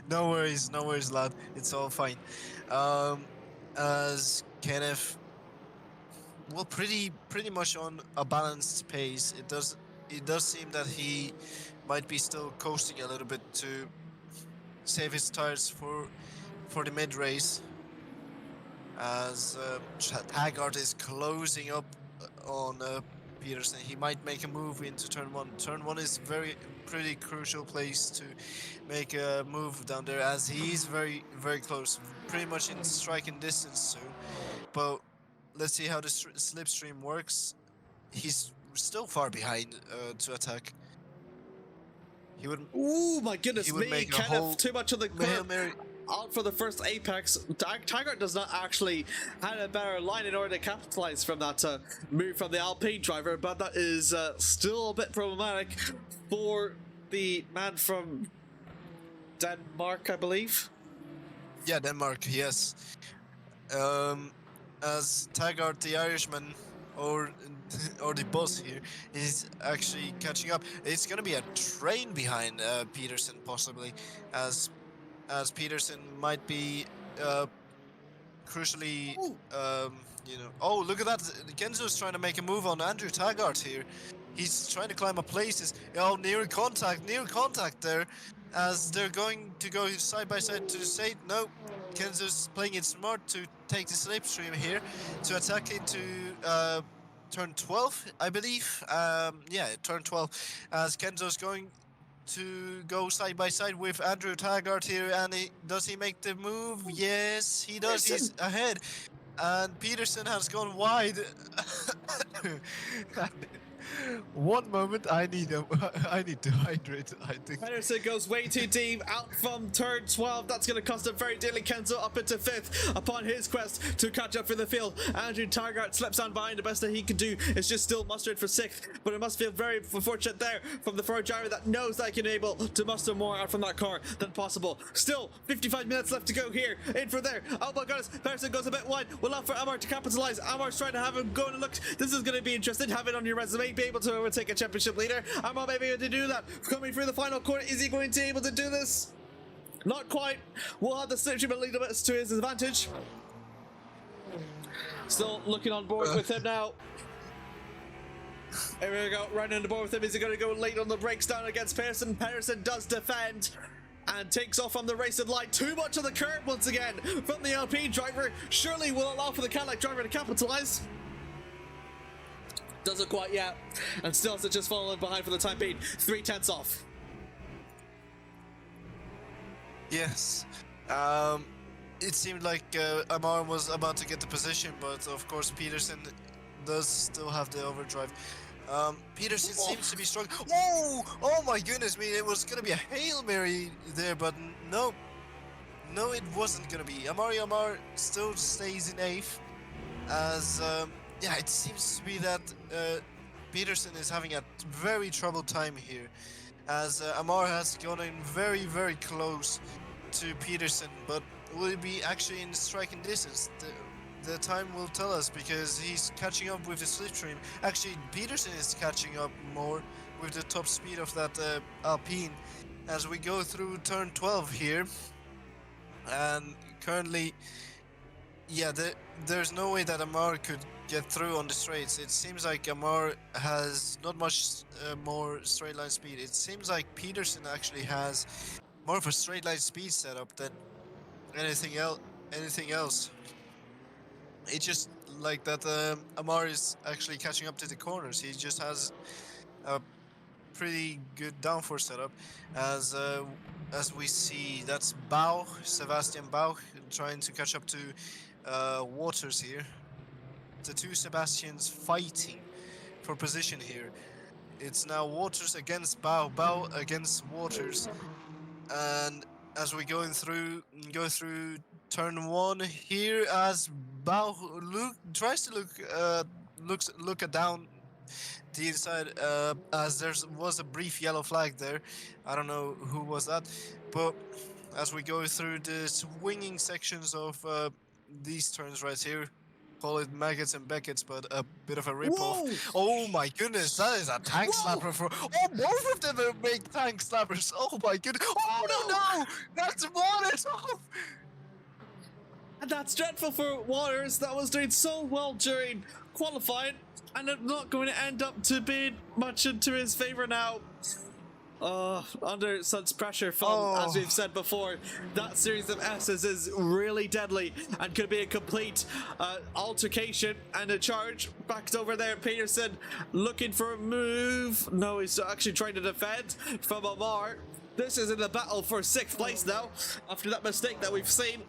No worries, lad. It's all fine. As Kenneth, well, pretty much on a balanced pace. It does seem that he might be still coasting a little bit to save his tires for the mid race. As Taggart is closing up on Peterson, he might make a move into turn 1. Turn 1 is pretty crucial place to make a move down there, as he's very close, pretty much in striking distance soon. But let's see how the slipstream works. He's still far behind to attack. He would. Ooh, my goodness he would me! make a Kind whole of too much of the Hail Mary. out for the first apex. Taggart does not actually have a better line in order to capitalize from that move from the Alpine driver, but that is still a bit problematic for the man from Denmark, I believe. Yeah, Denmark. Yes. As Taggart, the Irishman, or the boss here, is actually catching up. It's gonna be a train behind Peterson possibly, as Peterson might be crucially, you know. Oh, look at that! Kenzo's trying to make a move on Andrew Taggart here. He's trying to climb up places. Oh, near contact there, as they're going to go side by side to say no. Kenzo's playing it smart to take the slipstream here to attack into turn 12, I believe. Yeah, turn 12, as Kenzo's going to go side by side with Andrew Taggart here, and does he make the move? Yes, he does. He's ahead, and Peterson has gone wide. One moment, I need I need to hydrate. I think. Pedersen goes way too deep out from turn 12. That's going to cost him very dearly. Kenzo up into 5th upon his quest to catch up in the field. Andrew Targart slips on behind. The best that he can do is just still muster it for 6th, but it must feel very fortunate there from the Ford driver that knows that he can be able to muster more out from that car than possible. Still 55 minutes left to go here. In for there. Oh my goodness. Pedersen goes a bit wide. We'll allow for Amar to capitalize. Amar's trying to have him go and look. This is going to be interesting. Have it on your resume. Be able to overtake a championship leader. Amar may be able to do that. Coming through the final corner. Is he going to be able to do this? Not quite. We'll have the slipstream a little bit to his advantage. Still looking on board with him now. Here we go, right on the board with him. Is he going to go late on the brakes down against Pearson? Pearson does defend and takes off on the racing line. Too much of the curb once again from the LP driver. Surely will allow for the Cadillac driver to capitalize. Doesn't quite yet. And still has just fallen behind for the time being. 3/10 off. Yes. It seemed like Amar was about to get the position, but of course Peterson does still have the overdrive. Peterson seems to be strong. Whoa! Oh my goodness me! It was gonna be a Hail Mary there, but no, it wasn't gonna be. Amar still stays in 8th, as yeah, it seems to be that Peterson is having a very troubled time here, as Amar has gotten very, very close to Peterson, but will he be actually in striking distance? The time will tell us, because he's catching up with the slipstream. Actually, Peterson is catching up more with the top speed of that Alpine as we go through turn 12 here. And currently, yeah, there's no way that Amar could get through on the straights. It seems like Amar has not much more straight line speed. It seems like Peterson actually has more of a straight line speed setup than anything else. It's just like that Amar is actually catching up to the corners. He just has a pretty good downforce setup, as we see that's Sebastian Bauch trying to catch up to Waters here. The two Sebastians fighting for position here. It's now Waters against Bauch against Waters, and as we go through turn 1 here, as Bauch tries to look down the inside, as there was a brief yellow flag there. I don't know who was that, but as we go through the swinging sections of these turns right here, call it maggots and Beckett's, but a bit of a rip-off. Oh my goodness, that is a tank slapper for... Oh, both of them make tank slappers. Oh my goodness. Oh no, that's Waters. Oh. And that's dreadful for Waters, that was doing so well during qualifying, and it's not going to end up to be much into his favor now. Under such pressure from, as we've said before, that series of S's is really deadly and could be a complete altercation and a charge. Back over there, Peterson looking for a move. No, he's actually trying to defend from Amar. This is in the battle for 6th place now, after that mistake that we've seen.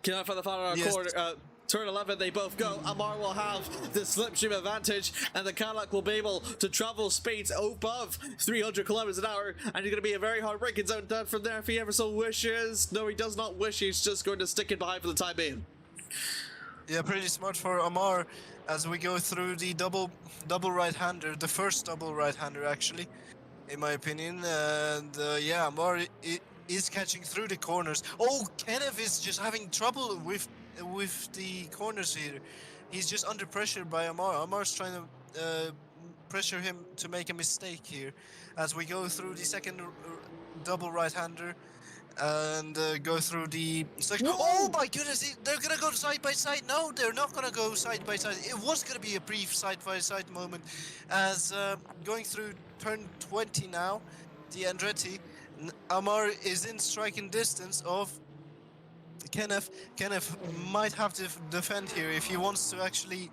Get out for the final quarter. Turn 11, they both go. Amar will have the slipstream advantage, and the Cadillac will be able to travel speeds above 300 kilometers an hour, and it's going to be a very hard braking zone down from there if he ever so wishes. No, he does not wish. He's just going to stick it behind for the time being. Yeah, pretty smart for Amar as we go through the double right-hander, the first double right-hander actually, in my opinion. And yeah, Amar is catching through the corners. Oh, Kenneth is just having trouble with the corners here. He's just under pressure by Amar. Amar's trying to pressure him to make a mistake here as we go through the second double right-hander and go through the section. Oh my goodness, they're gonna go side by side. No, they're not gonna go side by side. It was gonna be a brief side by side moment as going through turn 20 now, the Andretti. Amar is in striking distance of Kenneth. Kenneth might have to defend here if he wants to actually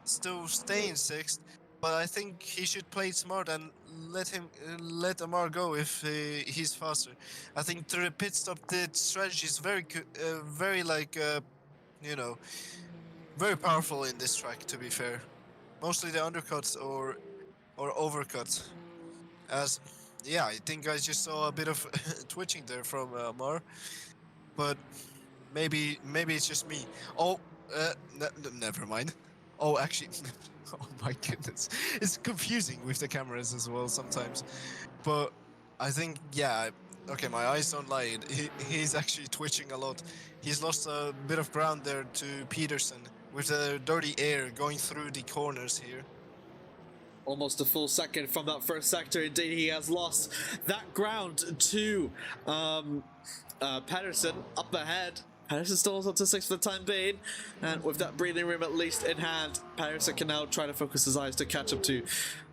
still stay in 6th, but I think he should play it smart and let Amar go if he's faster. I think through the pit stop, the strategy is very you know, very powerful in this track, to be fair. Mostly the undercuts or or overcut. As yeah, I think I just saw a bit of twitching there from Mar, but maybe it's just me. Oh, never mind. Oh, actually, oh my goodness, it's confusing with the cameras as well sometimes. But I think yeah, okay, my eyes don't lie. He's actually twitching a lot. He's lost a bit of ground there to Peterson with the dirty air going through the corners here. Almost a full second from that first sector. Indeed, he has lost that ground to Patterson up ahead. Patterson still holds up to 6 for the time being, and with that breathing room at least in hand, Patterson can now try to focus his eyes to catch up to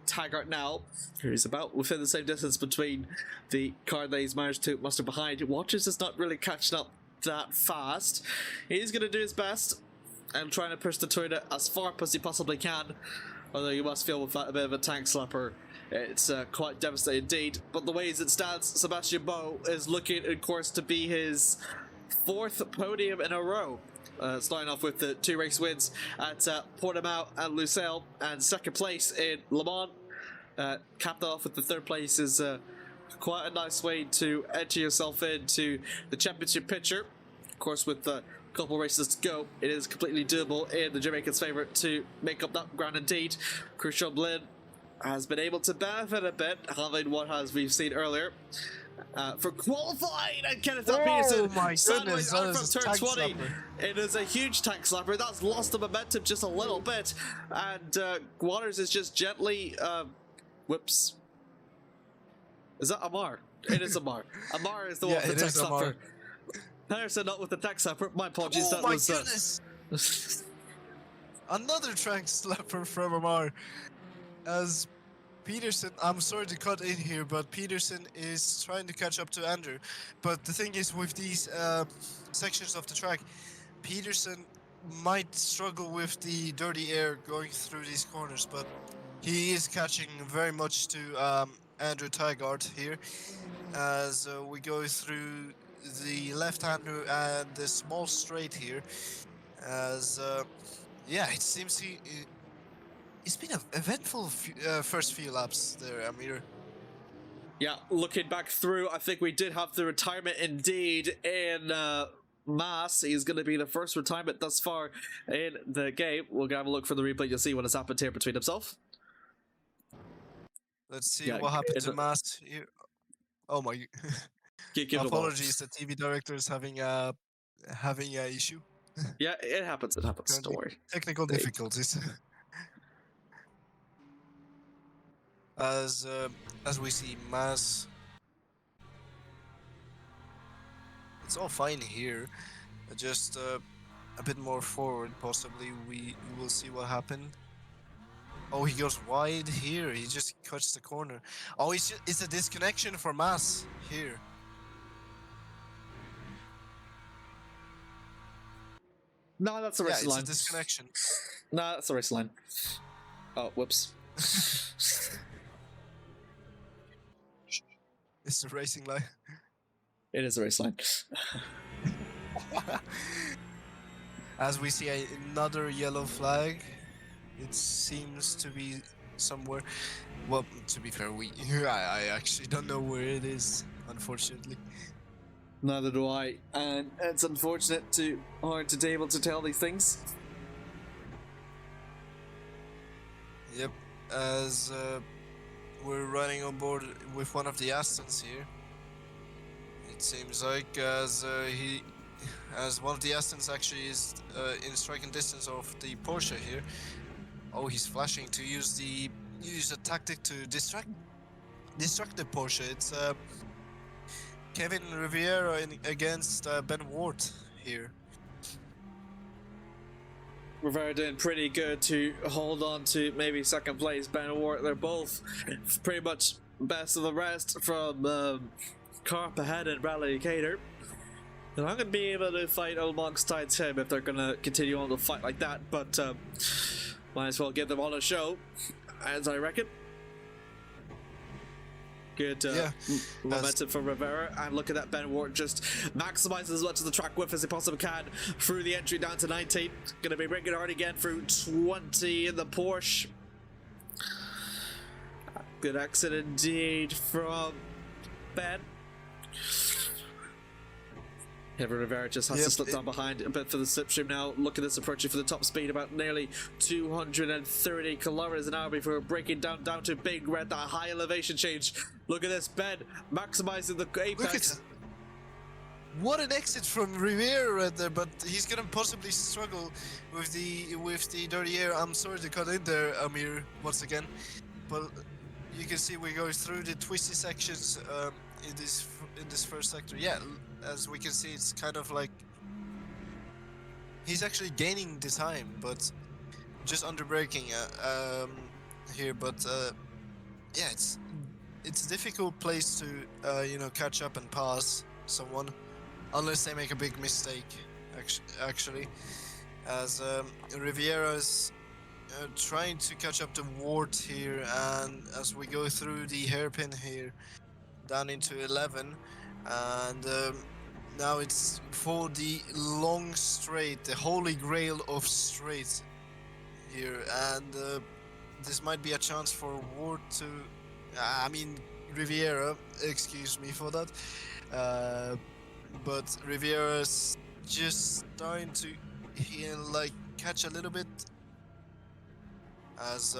Taggart now. He's about within the same distance between the car that he's managed to muster behind. Watchers is not really catching up that fast. He's going to do his best and trying to push the Toyota as far up as he possibly can. Although you must feel with that a bit of a tank slapper, it's quite devastating indeed. But the way as it stands, Sebastian Boe is looking, of course, to be his 4th podium in a row. Starting off with the 2 race wins at Portimao and Lusail, and 2nd place in Le Mans. Capped off with the 3rd place is quite a nice way to enter yourself into the championship picture. Of course, with the couple races to go, it is completely doable in the Jamaican's favour to make up that ground indeed. Christian Blin has been able to benefit a bit, having what as we've seen earlier. For qualifying, and Kenneth Peterson my goodness, that out is from a turn tank 20. slapper. It is a huge tank slapper. That's lost the momentum just a little bit, and Waters is just gently whoops. Is that Amar? It is Amar. Amar is the one Yeah, with the it tank is Amar. slapper. Patterson not with the tank slapper. My apologies. Oh that my was goodness! Another tank slapper from Amar. As Peterson, I'm sorry to cut in here, but Peterson is trying to catch up to Andrew. But the thing is, with these sections of the track, Peterson might struggle with the dirty air going through these corners, but he is catching very much to Andrew Taggart here as we go through the left-hander and the small straight here. As yeah, it seems it's been an eventful first few laps there, Amir. Yeah, looking back through, I think we did have the retirement indeed in Mass. He's going to be the first retirement thus far in the game. We'll have a look for the replay to see what has happened here between himself. Let's see Yeah, what happened it's to a- Mass here. Oh my! Give it a ball. Apologies, the TV director is having a issue. Yeah, it happens. It happens. Don't worry. Technical Hey. difficulties. As we see Mass, it's all fine here. Just a bit more forward, possibly. We will see what happened. Oh, he goes wide here. He just cuts the corner. Oh, it's a disconnection for Mass here. No, that's a Yeah, race it's line. a disconnection. No, that's a race line. Oh, whoops. It's the racing line. It is a race line. As we see another yellow flag, it seems to be somewhere. Well, to be fair, I actually don't know where it is, unfortunately. Neither do I, and it's unfortunate to hard to be able to tell these things. Yep, as we're running on board with one of the Astons here. It seems like as one of the Astons actually is in striking distance of the Porsche here. Oh, he's flashing to use a tactic to distract the Porsche. It's Kevin Riviera against Ben Ward here. Rivera doing pretty good to hold on to maybe second place. Ben Ward, they're both pretty much best of the rest from Carp ahead and Bradley Cater. They're not going to be able to fight alongside him if they're going to continue on to fight like that, but might as well give them all a show, as I reckon. Good momentum from Rivera, and look at that, Ben Ward just maximizes as much of the track width as he possibly can through the entry down to 19. Gonna be bringing hard again through 20 in the Porsche. Good exit indeed from Ben. Heaven Rivera just has to slip down behind a bit for the slipstream now. Look at this, approaching for the top speed, about nearly 230 kilometers an hour before breaking down to Big Red, that high elevation change. Look at this, Ben maximizing the apex. What an exit from Rivera right there, but he's gonna possibly struggle with the dirty air. I'm sorry to cut in there, Amir, once again, but you can see we go through the twisty sections in this first sector. Yeah, as we can see, it's kind of like he's actually gaining the time, but just under braking here. But yeah, it's a difficult place to you know, catch up and pass someone, unless they make a big mistake. Actually, as Riviera's trying to catch up to Ward here, and as we go through the hairpin here down into 11, and now it's for the long straight, the holy grail of straight here, and this might be a chance for Ward to, I mean Riviera, excuse me for that, but Riviera's just starting to like catch a little bit, as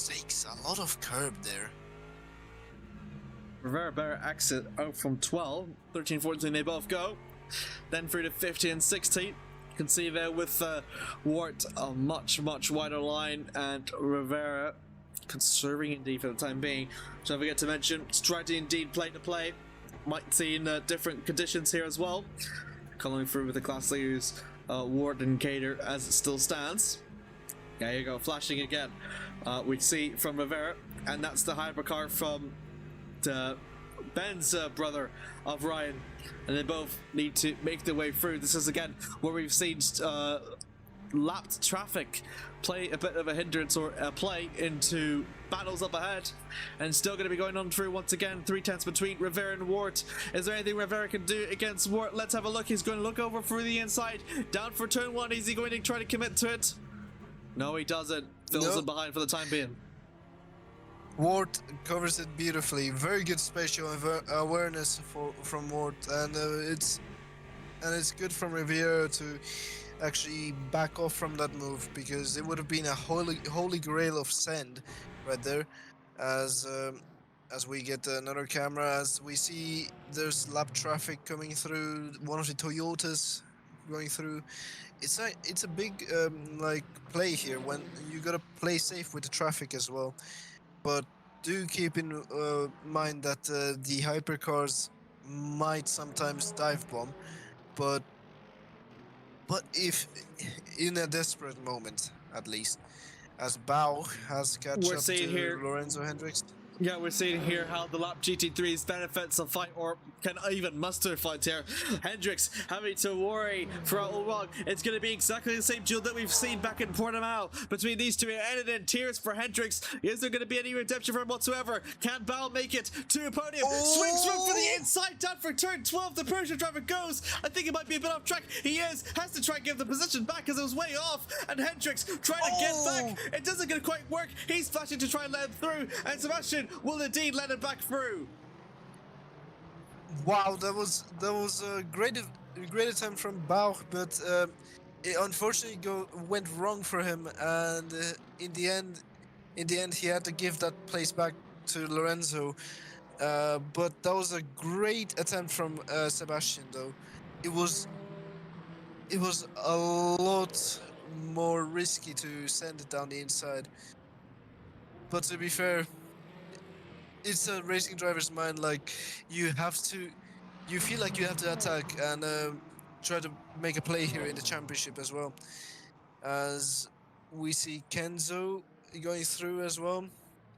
takes a lot of curb there. Rivera better exit out from 12, 13, 14, they both go. Then through to 15 and 16. You can see there with Wart a much wider line, and Rivera conserving indeed for the time being. Don't forget to mention, Striding indeed play to play. Might see in different conditions here as well. Coming through with the class leaders, Ward and Cater as it still stands. There you go, flashing again. We see from Rivera, and that's the hypercar from Ben's brother of Ryan, and they both need to make their way through. This is again where we've seen lapped traffic play a bit of a hindrance or a play into battles up ahead, and still going to be going on through once again. 3/10 between Rivera and Wart. Is there anything Rivera can do against Wart? Let's have a look. He's going to look over through the inside, down for turn 1. Is he going to try to commit to it? No, he doesn't. Fills him behind for the time being. Ward covers it beautifully. Very good spatial awareness from Ward, and it's good from Riviera to actually back off from that move, because it would have been a holy grail of send right there. As we get another camera, as we see there's lap traffic coming through, one of the Toyotas going through. It's a big like play here, when you gotta play safe with the traffic as well. But do keep in mind that the hypercars might sometimes dive bomb, but if in a desperate moment, at least, as Bao has catch up to Lorenzo Hendricks. Yeah, we're seeing here how the lap GT3's benefits a fight, or can even muster a fight here. Hendricks having to worry throughout all along. It's going to be exactly the same duel that we've seen back in Portimao between these two. It ended in tears for Hendricks. Is there going to be any redemption for him whatsoever? Can Bao make it to a podium? Swings through for the inside, down for turn 12. The Persian driver goes. I think he might be a bit off track. He is. Has to try and give the position back as it was way off. And Hendricks trying to get back. It doesn't going to quite work. He's flashing to try and let him through. And Sebastian will indeed let it back through. Wow, that was a great attempt from Bauch, but it unfortunately went wrong for him, and in the end he had to give that place back to Lorenzo. But that was a great attempt from Sebastian, though. It was a lot more risky to send it down the inside. But to be fair, it's a racing driver's mind. Like, you feel like you have to attack and try to make a play here in the championship as well. As we see Kenzo going through as well.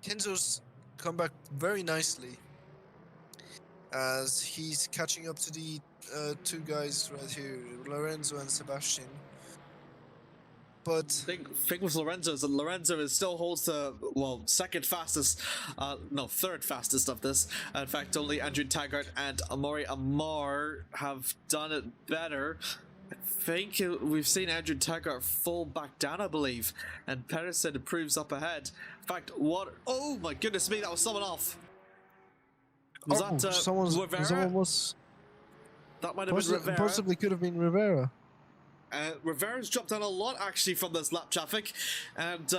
Kenzo's come back very nicely, as he's catching up to the two guys right here, Lorenzo and Sebastian. But thing with Lorenzo is that Lorenzo still holds the second fastest, third fastest of this. In fact, only Andrew Taggart and Amari Amar have done it better. think we've seen Andrew Taggart fall back down, I believe, and Pedersen improves up ahead. In fact, what? Oh my goodness me, that was someone off. Was that Rivera? someone was That might have been Rivera. possibly could have been Rivera. Rivera's dropped down a lot actually from this lap traffic, and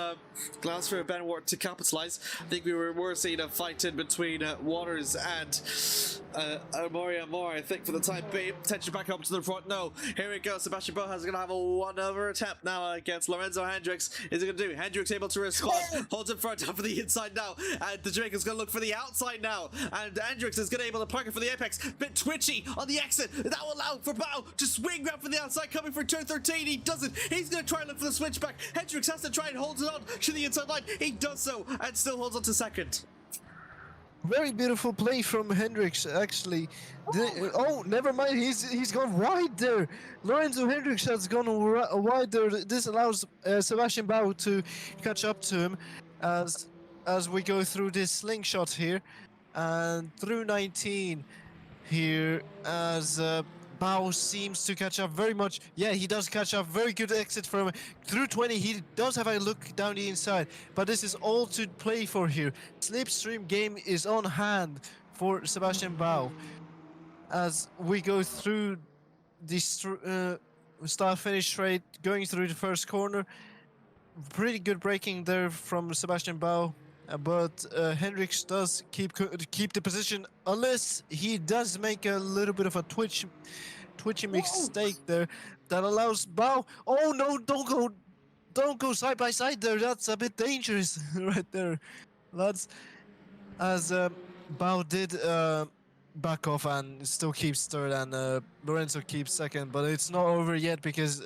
glad for Ben Ward to capitalise. I think we were seeing a fight in between Waters and Amori. I think for the time being, tension back up to the front. No, here we go. Sebastian Boas is going to have a one-over attempt now against Lorenzo Hendricks. Is it going to do? Hendricks able to respond, holds in front for the inside now, and the Jamaican's going to look for the outside now, and Hendricks is going to be able to park it for the apex. Bit twitchy on the exit. That will allow for Bao to swing round from the outside, coming for turn 13. He doesn't. He's going to try and look for the switchback. Hendricks has to try and hold it on to the inside line. He does so and still holds on to second. Very beautiful play from Hendricks, actually. Oh, never mind. He's gone wide there. Lorenzo Hendricks has gone wide there. This allows Sebastian Bao to catch up to him as we go through this slingshot here, and through 19 here as Bao seems to catch up very much. Yeah, he does catch up. Very good exit from through 20. He does have a look down the inside, but this is all to play for here. Slipstream game is on hand for Sebastian Bao as we go through the start-finish straight, going through the first corner. Pretty good braking there from Sebastian Bao. But Hendricks does keep the position, unless he does make a little bit of a twitchy mistake there that allows Bao. Oh no! Don't go side by side there. That's a bit dangerous right there, lads. As Bao did back off and still keeps third, and Lorenzo keeps second. But it's not over yet because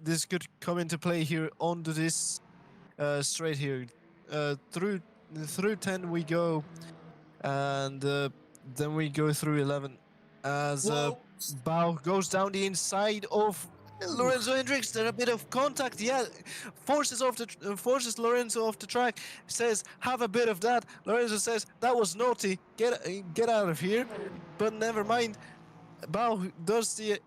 this could come into play here onto this straight here. Through 10 we go, and then we go through 11 as Bao goes down the inside of Lorenzo Hendricks. There's a bit of contact, yeah, forces Lorenzo off the track, says have a bit of that. Lorenzo says that was naughty, get out of here, but never mind. Bao does the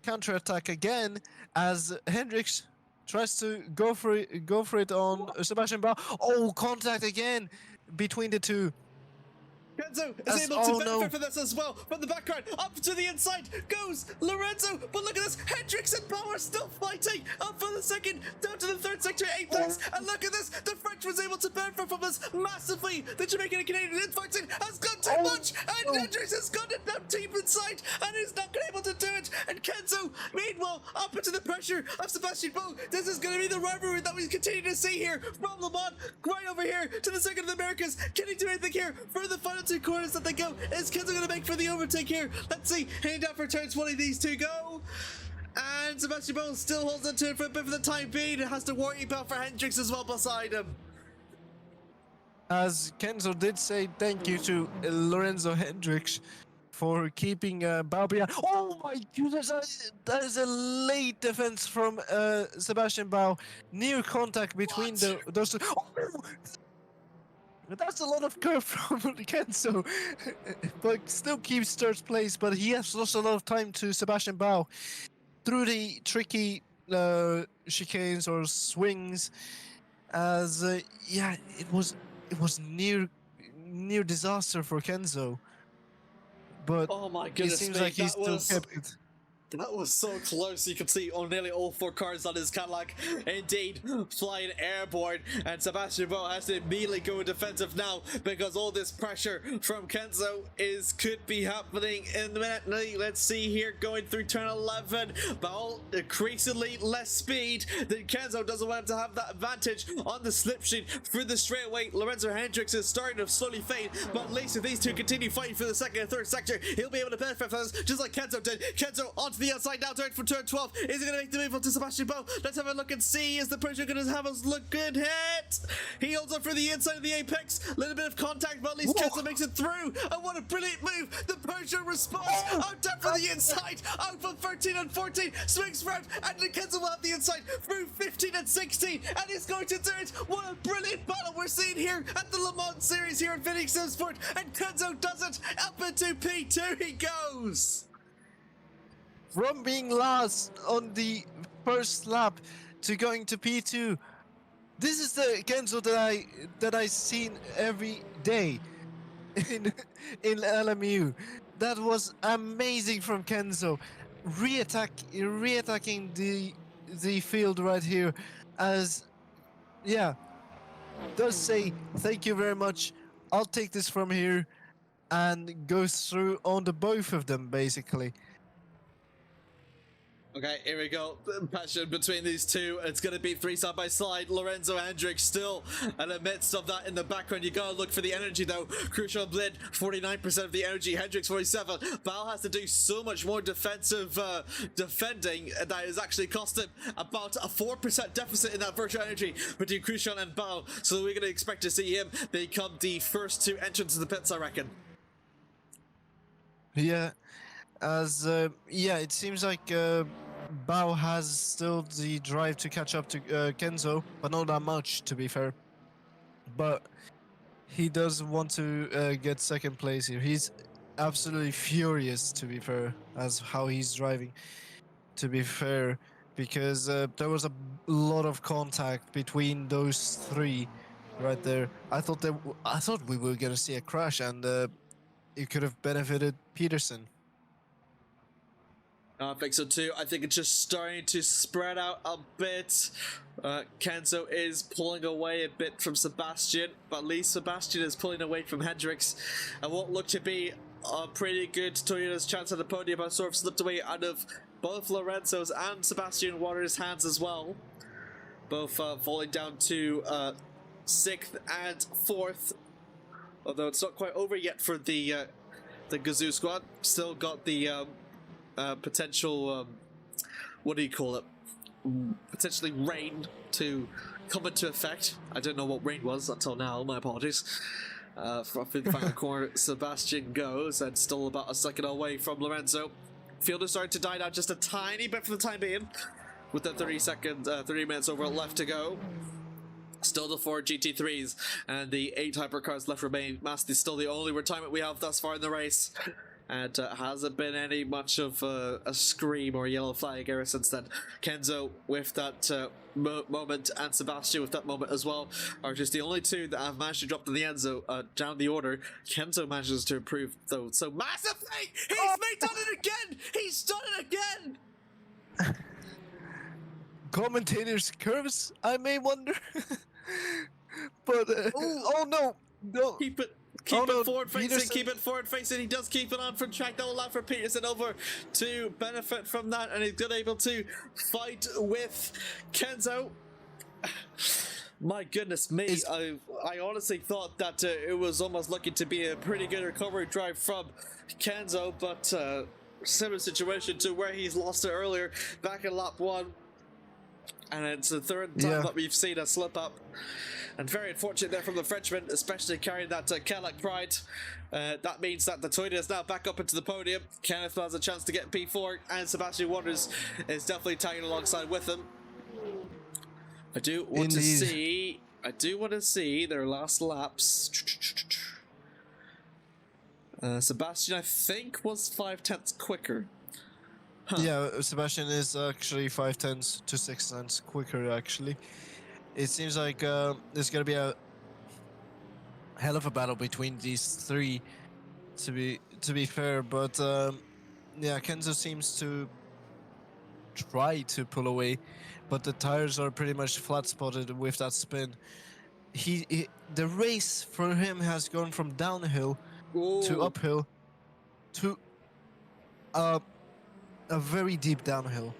counter attack again as Hendricks tries to go for it on Sebastian Bao. Oh, contact again between the two. Kenzo is able to benefit from this as well. From the background, up to the inside goes Lorenzo. But look at this, Hendricks and Bao are still fighting. Up for the second, down to the third sector, apex. And look at this, the French was able to benefit from this massively. The Jamaican and Canadian infighting has gone too much. And Hendricks has got it down deep inside and is not going to be able to do it. And Kenzo, meanwhile, up into the pressure of Sebastian Bao. This is going to be the rivalry that we continue to see here. From Le Mans, right over here to the second of the Americas. Can he do anything here for the final two corners that they go? Is Kenzo going to make for the overtake here? Let's see. Heading down for turn 20, these two go. And Sebastian Bao still holds on to it for a bit for the time being. It has to worry about for Hendricks as well beside him. As Kenzo did say thank you to Lorenzo Hendricks for keeping Bao behind. Oh my goodness, that is a late defense from Sebastian Bao. Near contact between those two. Oh, that's a lot of curve from Kenzo, but still keeps third place, but he has lost a lot of time to Sebastian Bao through the tricky chicanes or swings, as yeah, it was near disaster for Kenzo, but oh my goodness, it seems like he still kept it. That was so close. You could see on nearly all four cars on his Cadillac indeed flying airborne, and Sebastian Bao has to immediately go defensive now because all this pressure from Kenzo could be happening imminently. Let's see here, going through turn 11, Bao increasingly less speed. Then Kenzo doesn't want to have that advantage on the slipstream through the straightaway. Lorenzo Hendricks is starting to slowly fade, but at least if these two continue fighting for the second and third sector, he'll be able to benefit from this just like Kenzo did. Kenzo onto the outside now, turn for turn 12. Is he going to make the move onto Sebastian Bao? Let's have a look and see. Is the pressure going to have us look good hit? He holds up for the inside of the apex. A little bit of contact, but at least Kenzo makes it through. And what a brilliant move. The pressure response. Out down for the inside. Out for 13 and 14. Swings round. And Kenzo will have the inside through 15 and 16. And he's going to do it. What a brilliant battle we're seeing here at the Le Mans Series here at Phoenix Sport. And Kenzo does it. Up into P2 he goes. from being last on the first lap to going to P2. This is the Kenzo that I seen every day in LMU. That was amazing from Kenzo. Reattacking the field right here, as yeah, does say thank you very much. I'll take this from here, and goes through on the both of them basically. Okay, here we go. Passion between these two. It's going to be three side by side. Lorenzo Hendricks still in the midst of that in the background. You got to look for the energy though. Crucial Blid, 49% of the energy. Hendricks, 47. Val has to do so much more defensive defending that is actually cost him about a 4% deficit in that virtual energy between Crucial and Val. So we're going to expect to see him become the first two entrants to the pits, I reckon. Yeah, as yeah, it seems like Bao has still the drive to catch up to Kenzo, but not that much, to be fair. But he does want to get second place here. He's absolutely furious, to be fair, as how he's driving. To be fair, because there was a lot of contact between those three, right there. I thought we were gonna see a crash, and it could have benefited Peterson. I think so too. I think it's just starting to spread out a bit. Kenzo is pulling away a bit from Sebastian, but at least Sebastian is pulling away from Hendricks. And what looked to be a pretty good Toyota's chance at the podium has sort of slipped away out of both Lorenzo's and Sebastian Waters' hands as well. Both falling down to 6th and 4th. Although it's not quite over yet for the Gazoo squad. Still got the potential, what do you call it? Potentially rain to come into effect. I don't know what rain was until now, my apologies. From the final corner, Sebastian goes, and still about a second away from Lorenzo. Field is starting to die down just a tiny bit for the time being, with the 30 minutes over left to go. Still the 4 GT3s and the 8 hypercars left remain. Masti is still the only retirement we have thus far in the race. And hasn't been any much of a scream or yellow flag ever since then. Kenzo with that moment, and Sebastian with that moment as well, are just the only two that have managed to drop to the end zone, down the order. Kenzo manages to improve though so massively. He's done it again. He's done it again. Commentators' curves, I may wonder. But oh no, no. Keep it forward facing, Peterson. keep it forward facing. He does keep it on for track. That will allow for Peterson over to benefit from that, and he's good able to fight with Kenzo. My goodness me, I honestly thought that it was almost looking to be a pretty good recovery drive from Kenzo, but similar situation to where he's lost it earlier back in lap 1. And it's the third time that we've seen a slip up. And very unfortunate there from the Frenchman, especially carrying that Cadillac Pride. That means that the Toyota is now back up into the podium. Kenneth has a chance to get P4, and Sebastian Waters is definitely tagging alongside with him. I do want to see their last laps. Sebastian, I think, was 5/10 quicker. Huh. Yeah, Sebastian is actually 5/10 to 6/10 quicker. Actually, it seems like there's gonna be a hell of a battle between these three. To be fair, but yeah, Kenzo seems to try to pull away, but the tires are pretty much flat spotted with that spin. The race for him has gone from downhill to uphill to a very deep downhill.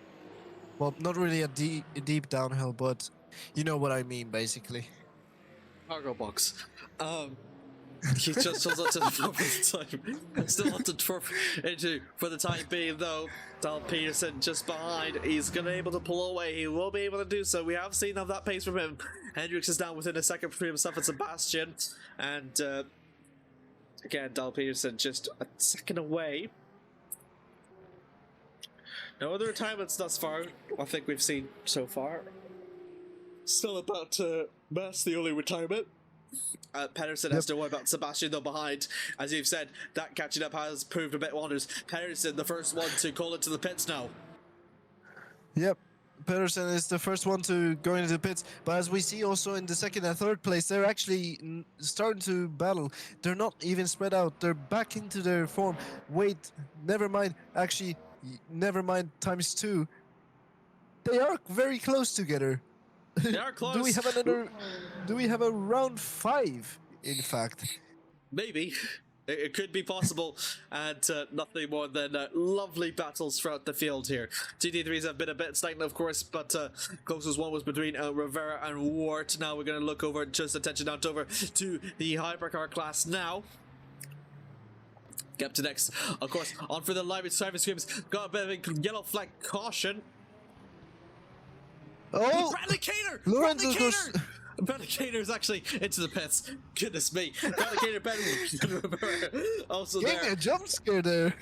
Well, not really a deep downhill, but you know what I mean, basically. Cargo box. He just does not to for the time. Still not to turf into for the time being, though. Dal Peterson just behind. He's gonna be able to pull away. He will be able to do so. We have seen that pace from him. Hendricks is down within a second between himself and Sebastian, and again, Dal Peterson just a second away. No other retirements thus far, I think we've seen so far. Still about to Mass the only retirement. Pedersen has to worry about Sebastian though behind. As you've said, that catching up has proved a bit wonders. Pedersen, the first one to call it to the pits now. Yep. Pedersen is the first one to go into the pits, but as we see also in the second and third place, they're actually starting to battle. They're not even spread out. They're back into their form. Wait, never mind. Actually, never mind times 2. They are very close together. They are close. Do we have another? Do we have a round 5? In fact, Maybe. It could be possible, and nothing more than lovely battles throughout the field here. GT3s have been a bit stagnant, of course, but closest one was between Rivera and Wart. Now we're going to look over, just attention out over to the hypercar class now. Get up to next, of course, on for the live service screams. Got a bit of a yellow flag caution. oh, Bradley Cater! Lorenzo Bradley goes. Cater! Bradley Cater is actually into the pits. Goodness me. Bradley Cater, Bradley also Gave me there. a jump scare there.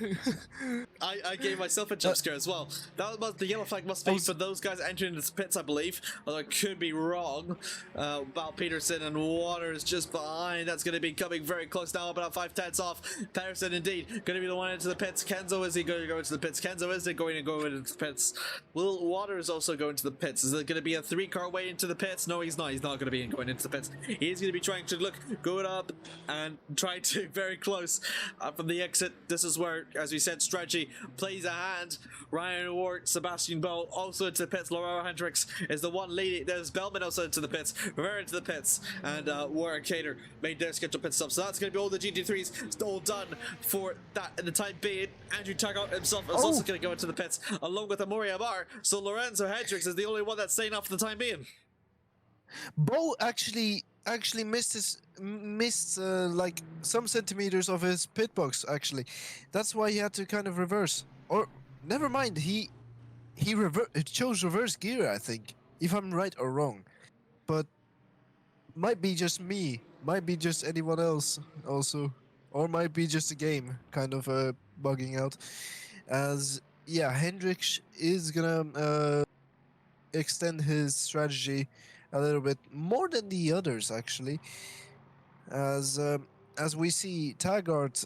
I gave myself a jump scare as well. That was the yellow flag must be for those guys entering the pits, I believe. Although I could be wrong. About Peterson and Waters just behind. That's going to be coming very close now, about 5/10 off. Peterson indeed going to be the one into the pits. Kenzo, is he going to go into the pits? Kenzo, is he going to go into the pits? Will Waters also go into the pits? Is it going to be a 3-car way into the pits? No, he's not. He's not going to be going into the pits. He's going to be trying to look good up and try to very close from the exit. This is where, as we said, strategy plays a hand. Ryan Ward, Sebastian Bell also into the pits. Laura Hendricks is the one leading. There's Bellman also into the pits. Rivera into the pits, and Warren Cater made their scheduled pit stop. So that's going to be all the GT3s all done for that in the time being. Andrew Taggart himself is also going to go into the pits along with Amoria Bar. So Lorenzo Hendricks is the only one that's staying off for the time being. Bo actually missed like some centimeters of his pit box. Actually, that's why he had to kind of reverse. Or never mind, he chose reverse gear. I think, if I'm right or wrong, but might be just me, might be just anyone else also, or might be just the game kind of bugging out. As yeah, Hendricks is gonna extend his strategy a little bit more than the others actually, as we see Taggart,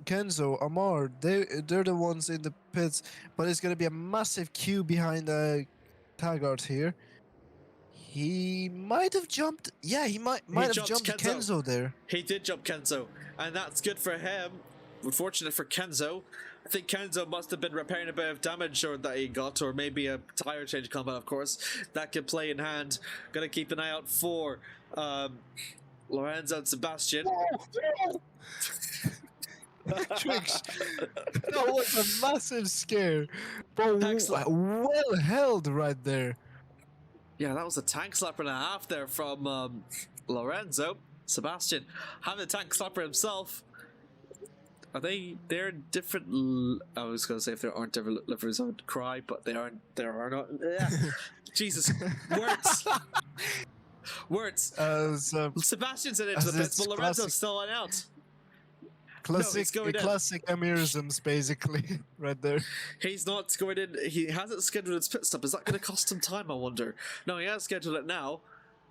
Kenzo, Amar, they're the ones in the pits, but it's gonna be a massive queue behind Taggart here. He might have jumped. Yeah, he might have jumped Kenzo there. He did jump Kenzo, and that's good for him. Unfortunate for Kenzo. I think Kenzo must have been repairing a bit of damage or that he got, or maybe a tire change combat, of course. That could play in hand. Gonna keep an eye out for Lorenzo and Sebastian. Tricks. That was a massive scare, but Excellent. well held right there. Yeah, that was a tank slapper and a half there from Lorenzo. Sebastian having a tank slapper himself. Are they're different? I was going to say if there aren't different livers, I would cry, but they aren't. There are not. Yeah. Jesus, words, words. Sebastian's in into the pits, but Lorenzo's still on out. Classic Amirisms, basically, right there. He's not going in. He hasn't scheduled his pit stop. Is that going to cost him time? I wonder. No, he has scheduled it now.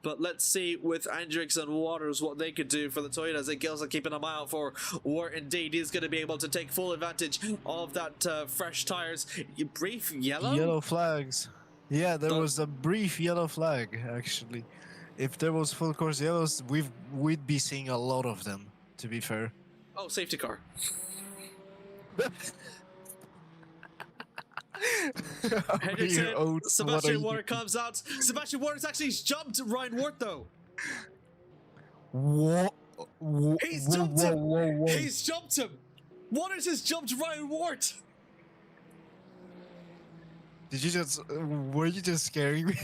But let's see with Hendricks and Waters what they could do for the Toyotas. And Gills are keeping an eye out for Wart. Indeed, he's going to be able to take full advantage of that fresh tires. Brief yellow? Yellow flags. Yeah, there was a brief yellow flag, actually. If there was full course yellows, we'd be seeing a lot of them, to be fair. Oh, safety car. Hendrickson, Sebastian Water comes out. Sebastian Water's actually jumped Ryan Wart though. What? He's jumped him. He's jumped him. Waters has jumped Ryan Wart. Did you just? Were you just scaring me?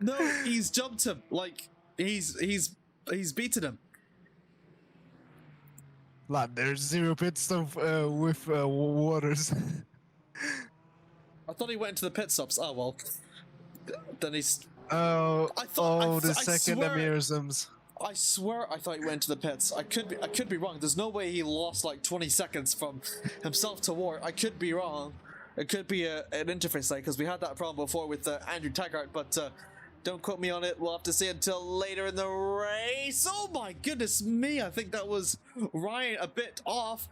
No, he's jumped him. Like he's beaten him. Lad, there's 0 pit stop with Waters. I thought he went into the pit stops. Oh well. Then he's. The I second swear- Amirisms. I swear I thought he went to the pits. I could be wrong. There's no way he lost like 20 seconds from himself to Wart. I could be wrong. It could be an interface thing because we had that problem before with Andrew Taggart. But Don't quote me on it. We'll have to see until later in the race. Oh my goodness me. I think that was Ryan a bit off.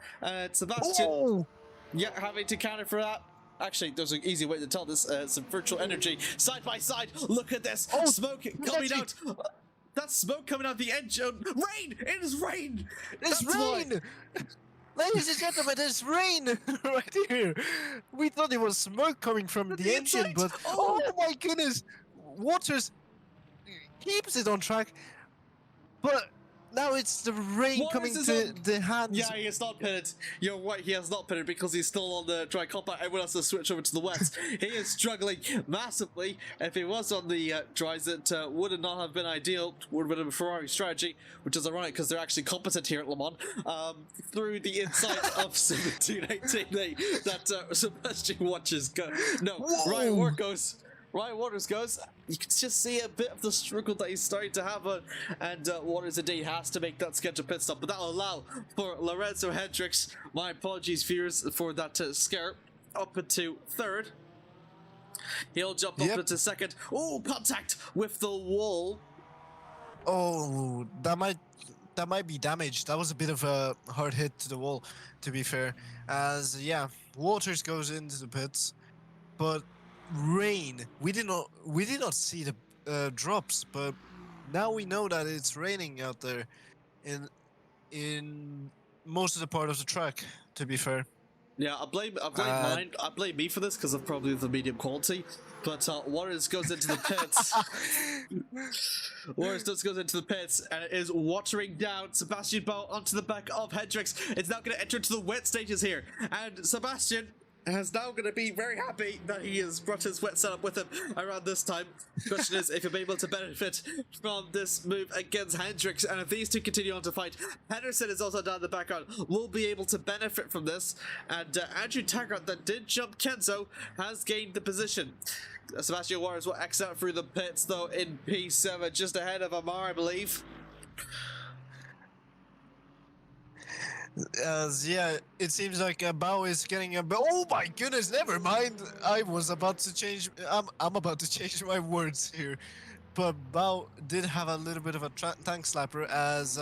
Sebastian, Oh! yeah, having to counter for that. Actually, there's an easy way to tell this. Some virtual energy. Side by side. Look at this. Oh, Smoke coming out. That's smoke coming out the edge. Rain! It is rain! It's That's why. rain! Ladies and gentlemen, there's rain right here. We thought it was smoke coming from the engine, inside. but Oh. oh my goodness, Waters keeps it on track. But now it's the rain Waters coming is to on- the hands. Yeah, he has not pitted. You're right, he has not pitted because he's still on the dry copper. Everyone else has switched over to the wets. He is struggling massively. If he was on the dries, it would not have been ideal. Would have been a Ferrari strategy, which is ironic because they're actually competent here at Le Mans. Through the inside of 17-18 that Sebastian watches go. No, Whoa. Ryan Waters goes. You can just see a bit of the struggle that he's starting to have, and Waters indeed has to make that scheduled pit stop, but that'll allow for Lorenzo Hendricks. My apologies, viewers, for that scare. Up into third. He'll jump up Yep. into second. Oh, contact with the wall. Oh, that might be damaged. That was a bit of a hard hit to the wall, to be fair. As yeah, Waters goes into the pits, but rain. We did not see the drops, but now we know that it's raining out there, in most of the part of the track. To be fair. Yeah, I blame me for this because of probably the medium quality. But Waters goes into the pits. Waters goes into the pits, and it is watering down Sebastian Bow onto the back of Hendricks. It's now going to enter into the wet stages here, and Sebastian is now going to be very happy that he has brought his wet setup with him around this time. Question is if he'll be able to benefit from this move against Hendricks, and if these two continue on to fight, Henderson is also down in the background, will be able to benefit from this, and Andrew Taggart, that did jump Kenzo, has gained the position. Sebastian Waters will X out through the pits though in P7, just ahead of Amar, I believe. As yeah, it seems like Bao is getting a. Oh my goodness! Never mind. I was about to change. I'm about to change my words here, but Bao did have a little bit of a tank slapper as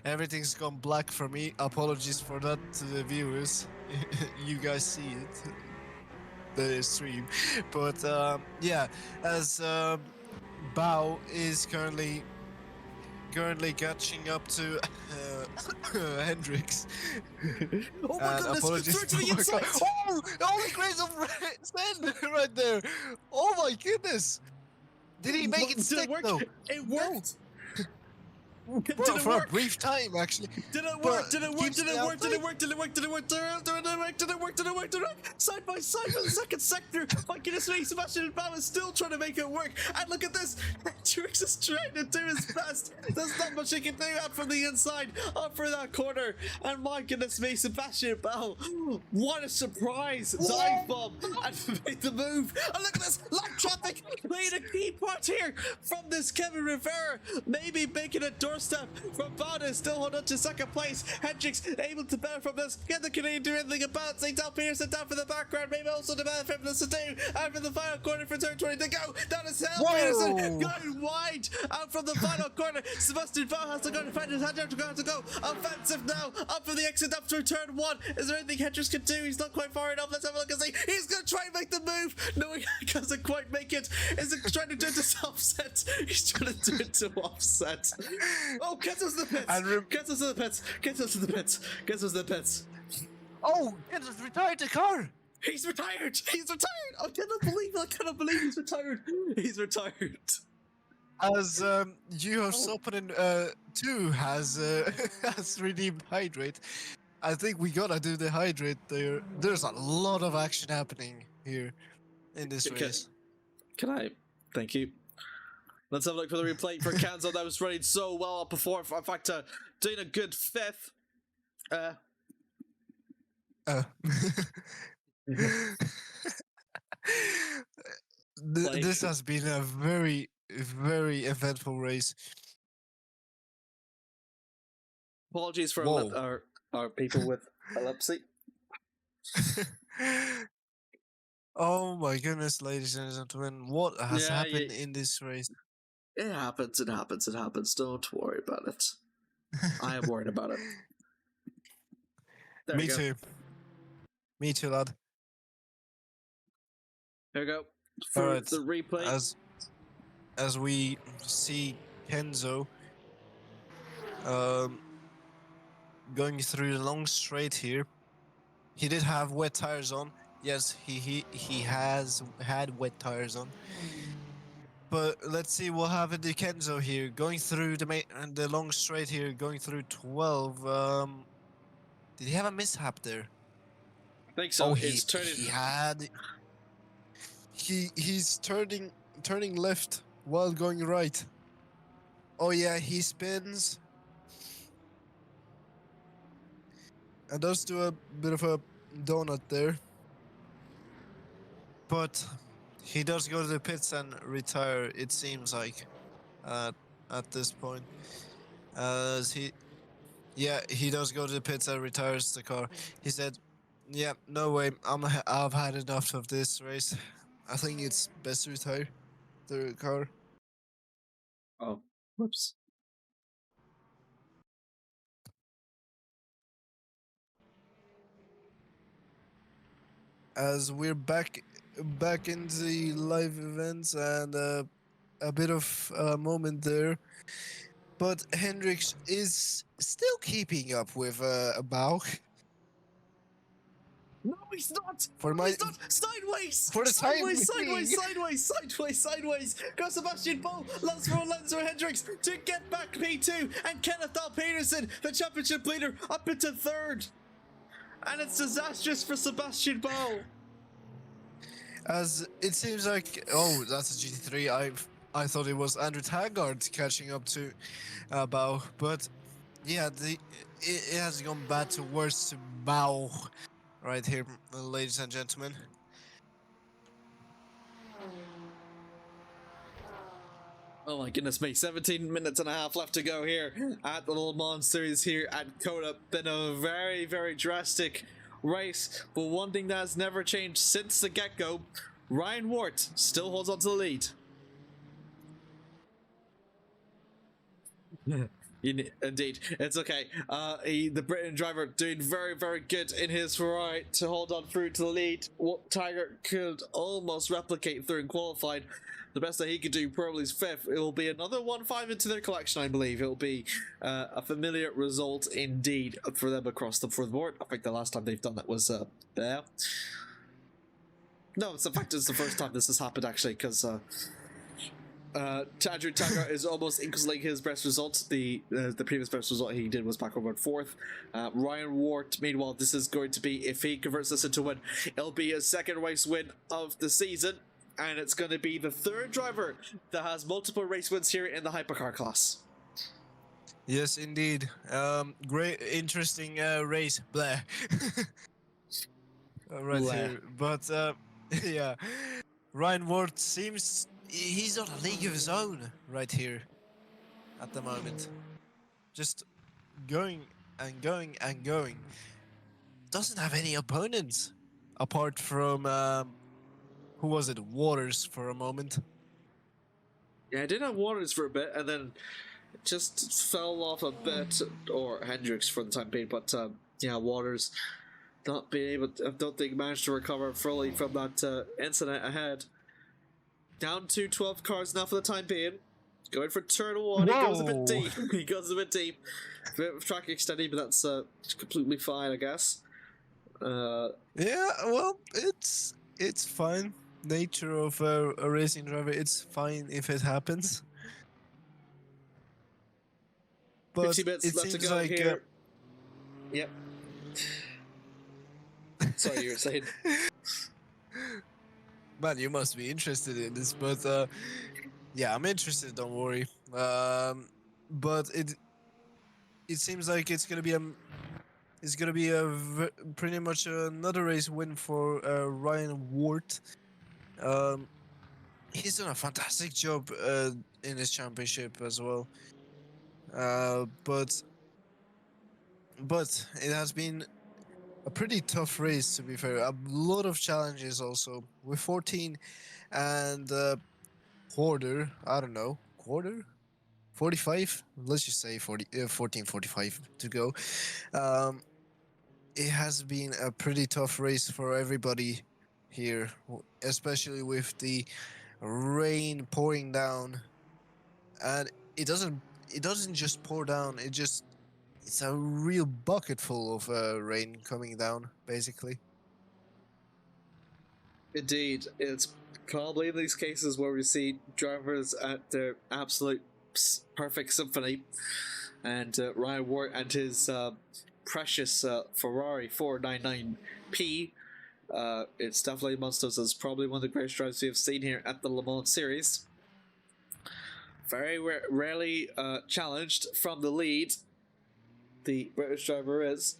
everything's gone black for me. Apologies for that to the viewers. You guys see it, the stream, but yeah, as Bao is currently catching up to Hendricks. Oh my goodness, apologies through to the for my inside! Oh, holy grace of Sven right there! Oh my goodness! Did he make it Did stick it work? though? It worked! Did Well, it for work? a brief time, actually. Did it But work? Did it work? keeps Did it the work? Did it outside. work? Did it work? Did it work? Did it work? Did it work? Did it work? Did it work? Did it work? Side by side for the second sector. My goodness me, Sebastian Vettel is still trying to make it work. And look at this. Hendricks is trying to do his best. There's not much he can do out from the inside, up for that corner. And my goodness me, Sebastian Vettel, what a surprise. Dive bomb and made the move. And look at this. Light traffic playing a key part here from this Kevin Rivera. Maybe making a doorstep from Bowden, still hold on to second place. Hendricks able to benefit from this. Can the Canadian do anything about St. Del Peterson down for the background? Maybe also to benefit from this today. And for the final corner for turn 20 to go. Down is Del Peterson going wide out from the final corner. Sebastian Vettel has to go defend his hand to go. Offensive now. Up for the exit up through turn 1. Is there anything Hendricks can do? He's not quite far enough. Let's have a look and see. He's going to try and make the move. No, he doesn't quite make it. Is it trying to do it to offset? He's trying to do it to offset. Oh, gets us the pits. Gets us to the pits. Gets us to the pits. Gets us to the pits. Oh, Hendricks retired the car. He's retired. He's retired. I cannot believe he's retired. He's retired. As you have Sopanen 2 has has redeemed hydrate. I think we gotta do the hydrate there. There's a lot of action happening here in this race. Can I? Thank you. Let's have a look for the replay for Kanzo that was running so well up before. In fact, doing a good fifth. This has been a very, very eventful race. Apologies for Whoa. our people with epilepsy. Oh my goodness, ladies and gentlemen, what has happened in this race? It happens, it happens, it happens. Don't worry about it. I am worried about it. There Me we go. too. Me too, lad. There we go. For Alright. the replay. As we see Kenzo um, going through the long straight here. He did have wet tires on. Yes, he has had wet tires on. But let's see what happened to Kenzo here, going through the long straight here, going through 12. Did he have a mishap there? I think so. Oh, It's turning. He's turning left while going right. Oh yeah, he spins and does do a bit of a donut there. But he does go to the pits and retire, it seems like, at this point. As he does go to the pits and retires the car. He said, "Yeah, no way. I've had enough of this race. I think it's best to retire the car." Oh, whoops. As we're back in the live events and a bit of a moment there, but Hendrix is still keeping up with Bauch. No, he's not. For No, my- he's not. Sideways. For the time Sideways. Go Sebastian Bull. Lance for Lenzer Hendricks to get back P2 and Kenneth L. Peterson, the championship leader, up into third. And it's disastrous for Sebastian Bull. As it seems like, oh, that's a GT3. I thought it was Andrew Taggart catching up to Bao, but yeah, it has gone bad to worse to Bao right here, ladies and gentlemen. Oh my goodness me, 17 minutes and a half left to go here at the Le Mans Series here at Cota. Been a very, very drastic race, but one thing that has never changed since the get-go, Ryan Wart still holds on to the lead. Indeed, it's okay. The Britain driver doing very, very good in his Ferrari to hold on through to the lead. What Tiger could almost replicate through in qualified. The best that he could do probably is fifth. It will be another 1-5 into their collection, I believe. It will be a familiar result indeed for them across the board. I think the last time they've done that was there. No, it's in fact it's the first time this has happened actually, because Andrew Taggart is almost equaling his best result. The previous best result he did was back over fourth. Ryan Wart, meanwhile, this is going to be, if he converts this into a win, it'll be his second race win of the season, and it's going to be the third driver that has multiple race wins here in the hypercar class. Yes, indeed. Great, interesting race. Blah. Right Blah. here, but yeah, Ryan Ward seems he's on a league of his own right here at the moment. Just going and going and going. Doesn't have any opponents apart from who was it? Waters for a moment. Yeah, I did have Waters for a bit, and then it just fell off a bit, or Hendricks for the time being, but yeah, Waters not being able to, I don't think managed to recover fully from that incident ahead. Down to 12 cars now for the time being. Going for turn one. He goes a bit deep. He goes a bit deep. A bit of track extending, but that's completely fine, I guess. Yeah, well, it's fine. Nature of a racing driver. It's fine if it happens. But 50 minutes it left to seems go like here. Yep. Sorry, you were saying. man, you must be interested in this, but yeah, I'm interested. Don't worry. But it seems like it's gonna be pretty much another race win for Ryan Wart. He's done a fantastic job in his championship as well. But it has been a pretty tough race, to be fair. A lot of challenges also with 14 and Hoarder. I don't know, quarter, 45. Let's just say 14:45 to go. Um, it has been a pretty tough race for everybody here, especially with the rain pouring down, and it doesn't just pour down. It's a real bucket full of rain coming down, basically. Indeed, it's probably in these cases where we see drivers at their absolute perfect symphony, and Ryan Wart and his precious Ferrari 499P. It's definitely monsters. It's probably one of the greatest drives we have seen here at the Le Mans Series. Very rarely challenged from the lead. The British driver is.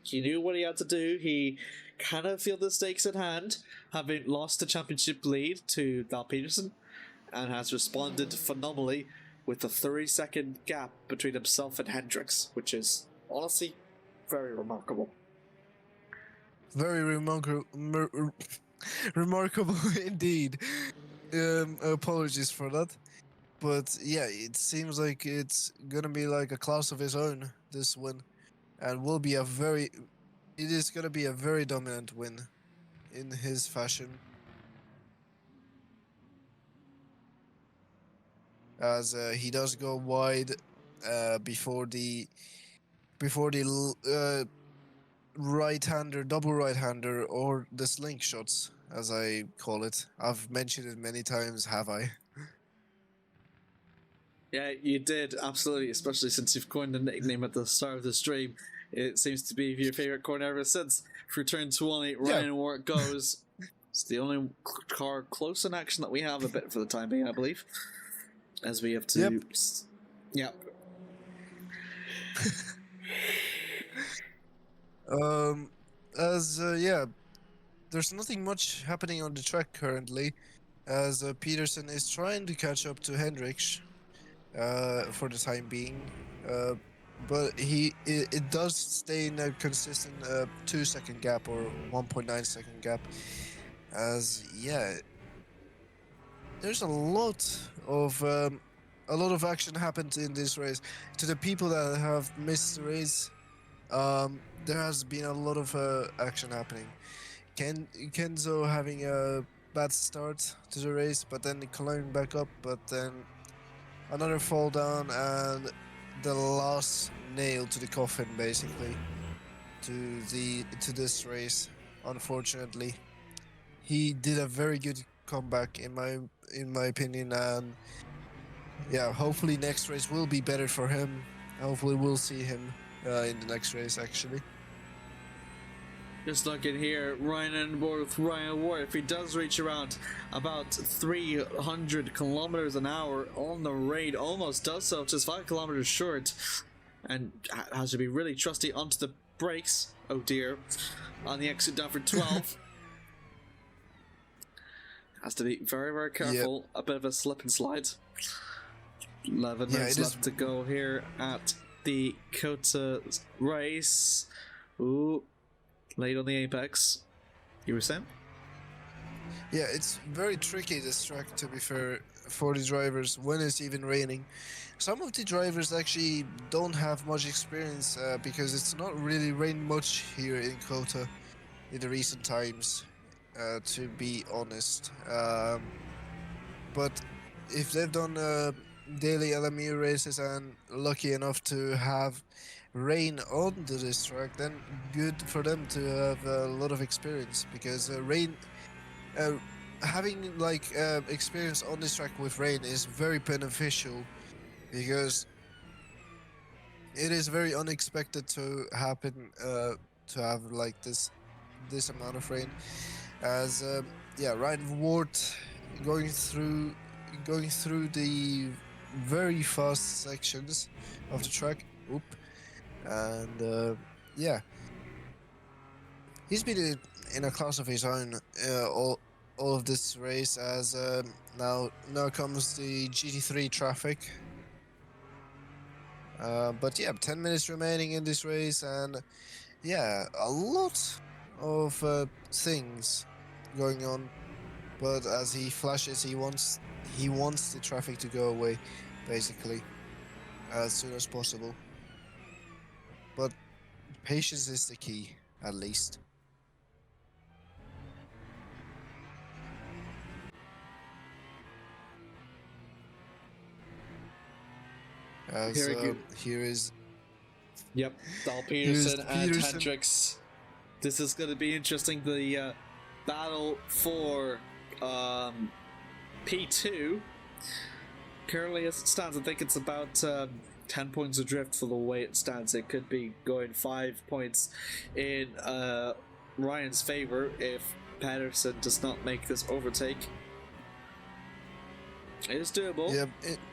He knew what he had to do. He kind of feel the stakes at hand, having lost the championship lead to Val Peterson, and has responded phenomenally with a 30-second gap between himself and Hendricks, which is honestly very remarkable. Very remarkable indeed. Apologies for that. But yeah, it seems like it's gonna be like a class of his own, this win. And it is gonna be a very dominant win in his fashion. As he does go wide before the right-hander, double right-hander, or the slingshots, as I call it. I've mentioned it many times, have I? Yeah, you did, absolutely, especially since you've coined the nickname at the start of the stream. It seems to be your favorite corner ever since. For turn 20, Ryan Wart goes. It's the only car close in action that we have a bit for the time being, I believe. As we have to... Yep. There's nothing much happening on the track currently, as Peterson is trying to catch up to Hendricks for the time being, but it does stay in a consistent 2-second gap or 1.9-second gap, as there's a lot of action happened in this race. To the people that have missed the race, there has been a lot of action happening. Kenzo having a bad start to the race, but then climbing back up, but then another fall down, and the last nail to the coffin, basically, to this race. Unfortunately, he did a very good comeback in my opinion, and hopefully next race will be better for him. Hopefully we'll see him in the next race, actually. Just looking here, Ryan on board with Ryan Ward. If he does reach around about 300 kilometers an hour on the raid, almost does so, just 5 kilometers short, and has to be really trusty onto the brakes. Oh dear, on the exit down for 12. Has to be very, very careful. Yep. A bit of a slip and slide. 11 minutes left to go here at the Cota race. Ooh. Late on the apex. You were saying? Yeah, it's very tricky, this track, to be fair, for the drivers when it's even raining. Some of the drivers actually don't have much experience because it's not really rained much here in Cota in the recent times, to be honest. But if they've done daily LMU races and lucky enough to have rain onto this track, then good for them to have a lot of experience, because having experience on this track with rain is very beneficial, because it is very unexpected to happen, to have like this amount of rain. As Ryan Ward going through the very fast sections of the track. And he's been in a class of his own all of this race, as now comes the GT3 traffic. But 10 minutes remaining in this race, and a lot of things going on. But as he flashes, he wants the traffic to go away, basically, as soon as possible. But patience is the key, at least. As Very good. here is Yep, Dal here's Peterson and Peterson. Hendricks. This is going to be interesting. The battle for P2. Currently, as it stands, I think it's about 10 points adrift for the way it stands. It could be going 5 points in Ryan's favor if Patterson does not make this overtake. It is doable. Yeah,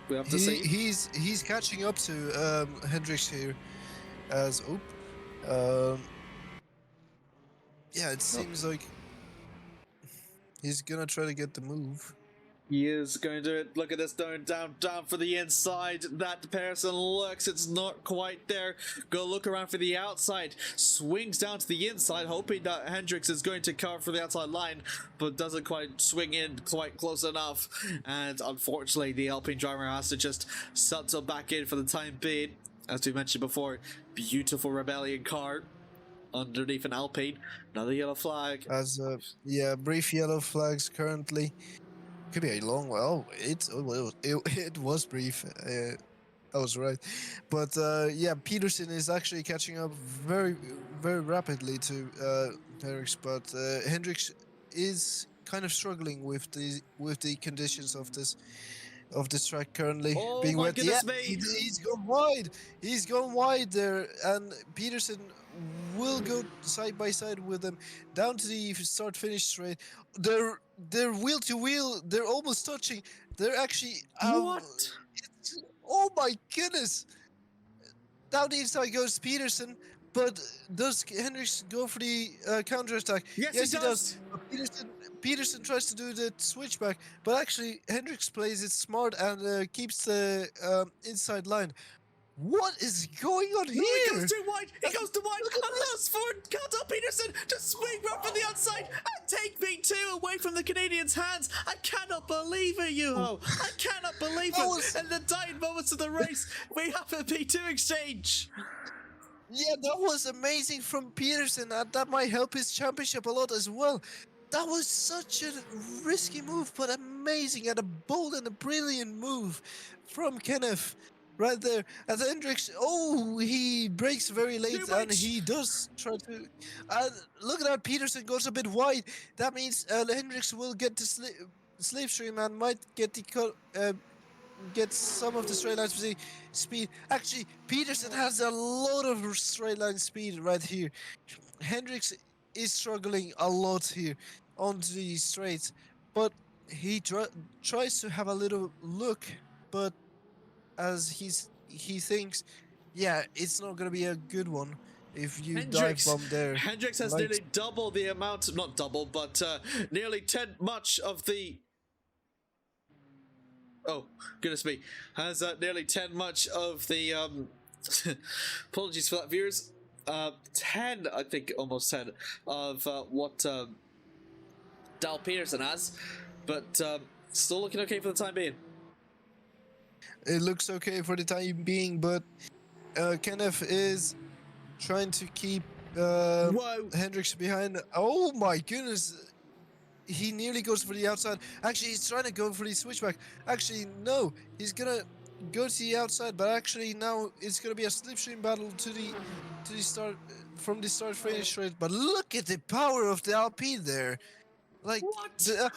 We have to see. he's catching up to Hendricks here, as yeah, it seems like he's gonna try to get the move. He is going to do it. Look at this, down for the inside. That Patterson looks, it's not quite there. Go look around for the outside. Swings down to the inside, hoping that Hendricks is going to cover for the outside line, but doesn't quite swing in quite close enough. And unfortunately, the Alpine driver has to just settle back in for the time being. As we mentioned before, beautiful Rebellion car underneath an Alpine. Another yellow flag. As yeah, brief yellow flags currently. Could be a long. Well, it was brief. I was right, but yeah, Peterson is actually catching up very rapidly to Hendricks, but Hendricks is kind of struggling with the conditions of this track currently Oh being my wet. goodness Yeah, me. he's gone wide. He's gone wide there, and Peterson will go side by side with them down to the start-finish straight. They're wheel to wheel. They're almost touching. They're actually What? oh my goodness! Down the inside goes Peterson, but does Hendricks go for the counter attack? Yes, he does. But Peterson tries to do the switchback, but actually Hendricks plays it smart and keeps the inside line. What is going on here? No, he goes too wide. He goes too wide. And that's for Cota Peterson to swing right from the outside and take P2 away from the Canadians' hands. I cannot believe it, Yuho. I cannot believe it. In the dying moments of the race, we have a P2 exchange. Yeah, that was amazing from Peterson, and that might help his championship a lot as well. That was such a risky move, but amazing, and a bold and a brilliant move from Kenneth. Right there, as Hendricks, he breaks very late, and he does try to. Look at that, Peterson goes a bit wide. That means Hendricks will get the slipstream and might get get some of the straight line speed. Actually, Peterson has a lot of straight line speed right here. Hendricks is struggling a lot here on the straights, but he tries to have a little look, but as he thinks, yeah, it's not gonna be a good one if you dive bomb there. Hendricks has nearly double the amount, not double, but nearly 10 much of the. Oh goodness me, has nearly 10 much of the. Apologies for that, viewers. 10, I think, almost 10 of what Dal Peterson has, but still looking okay for the time being. It looks okay for the time being, but Kenneth is trying to keep Hendricks behind. Oh my goodness! He nearly goes for the outside. Actually, he's trying to go for the switchback. Actually, no, he's gonna go to the outside, but actually now it's gonna be a slipstream battle to the start from the start finish rate. But look at the power of the Alpine there. Like what? Down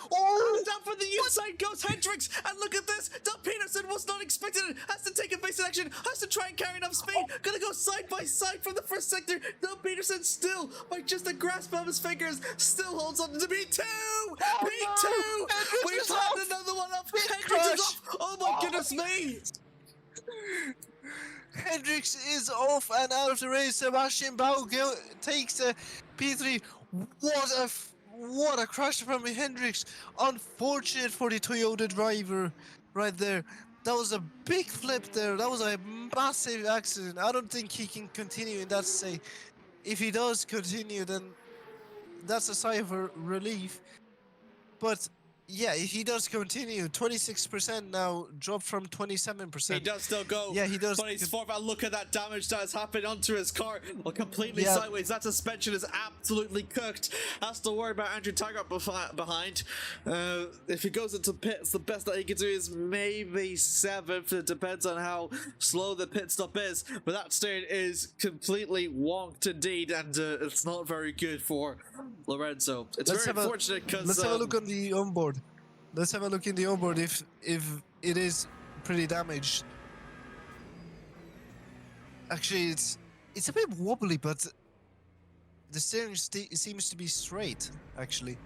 for the inside goes Hendricks, and look at this. Dal Peterson was not expecting it. Has to take evasive action. Has to try and carry enough speed. Gonna go side by side from the first sector. Dal Peterson still, by just a grasp of his fingers, still holds on to P2. P2. No. We've had another one up. Hendricks is off. Oh my goodness me. Hendricks is off and out of the race. Sebastian Bau takes P3. What a crash from Hendricks. Unfortunate for the Toyota driver right there. That was a big flip there. That was a massive accident. I don't think he can continue in that state. If he does continue, then that's a sigh of relief. But Yeah, he does continue. 26% now, dropped from 27%. He does still go. Yeah, he does. But he's forward. Look at that damage that has happened onto his car. Well, completely Yeah. sideways. That suspension is absolutely cooked. Has to worry about Andrew Taggart behind. If he goes into pits, the best that he can do is maybe 7th. It depends on how slow the pit stop is. But that start is completely wonked indeed, and it's not very good for Lorenzo. It's Let's very have a- unfortunate because Let's have a look on the onboard. Let's have a look in the onboard if it is pretty damaged. Actually, it's a bit wobbly, but the steering seems to be straight. Actually,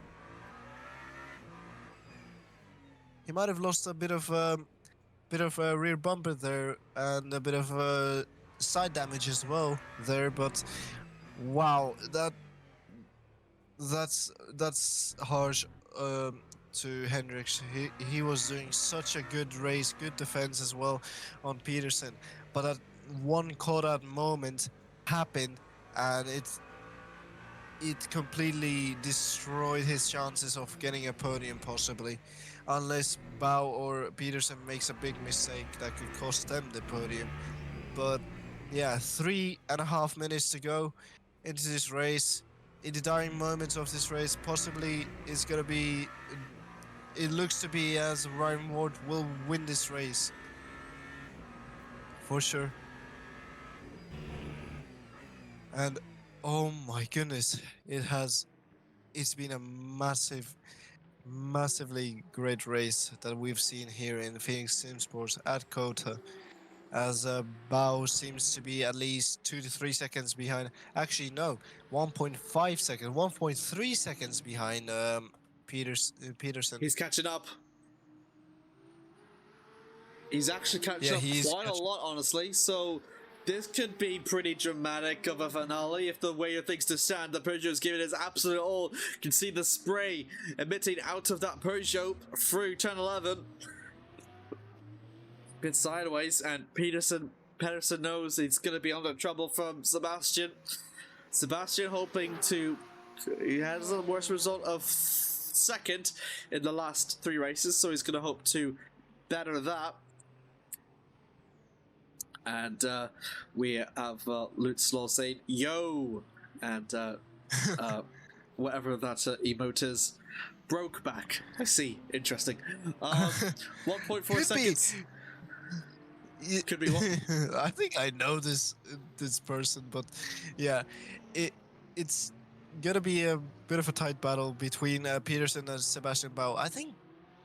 he might have lost a bit of a rear bumper there and a bit of side damage as well there. But wow, that's harsh. To Hendricks. He was doing such a good race, good defense as well on Peterson, but that one caught-out moment happened, and it completely destroyed his chances of getting a podium possibly, unless Bao or Peterson makes a big mistake that could cost them the podium. But yeah, 3.5 minutes to go into this race. In the dying moments of this race, possibly is gonna be. It looks to be as Ryan Ward will win this race. For sure. And oh my goodness, it's been a massively great race that we've seen here in Phoenix Sim Sports at Cota. As Bao seems to be at least 2 to 3 seconds behind. Actually, no, 1.5 seconds, 1.3 seconds behind Peterson. he's catching up. He's actually catching up quite a lot, honestly. So this could be pretty dramatic of a finale if the way of things to stand. The Peugeot is giving his absolute all. You can see the spray emitting out of that Peugeot through turn 11. Bit sideways, and Pedersen knows he's going to be under trouble from Sebastian. Sebastian hoping to. He has a worse result of 2nd in the last 3 races, so he's going to hope to better that. And we have Lutzlaw saying "Yo," and whatever that emote is. Broke back. I see. Interesting. 1.4 seconds. Could be one. I think I know this person, but yeah, it's gonna be a bit of a tight battle between Peterson and Sebastian Bao. I think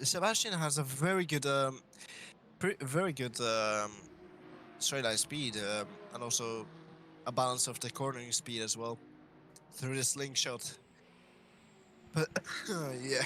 Sebastian has a very good straight line speed and also a balance of the cornering speed as well through the slingshot. But yeah.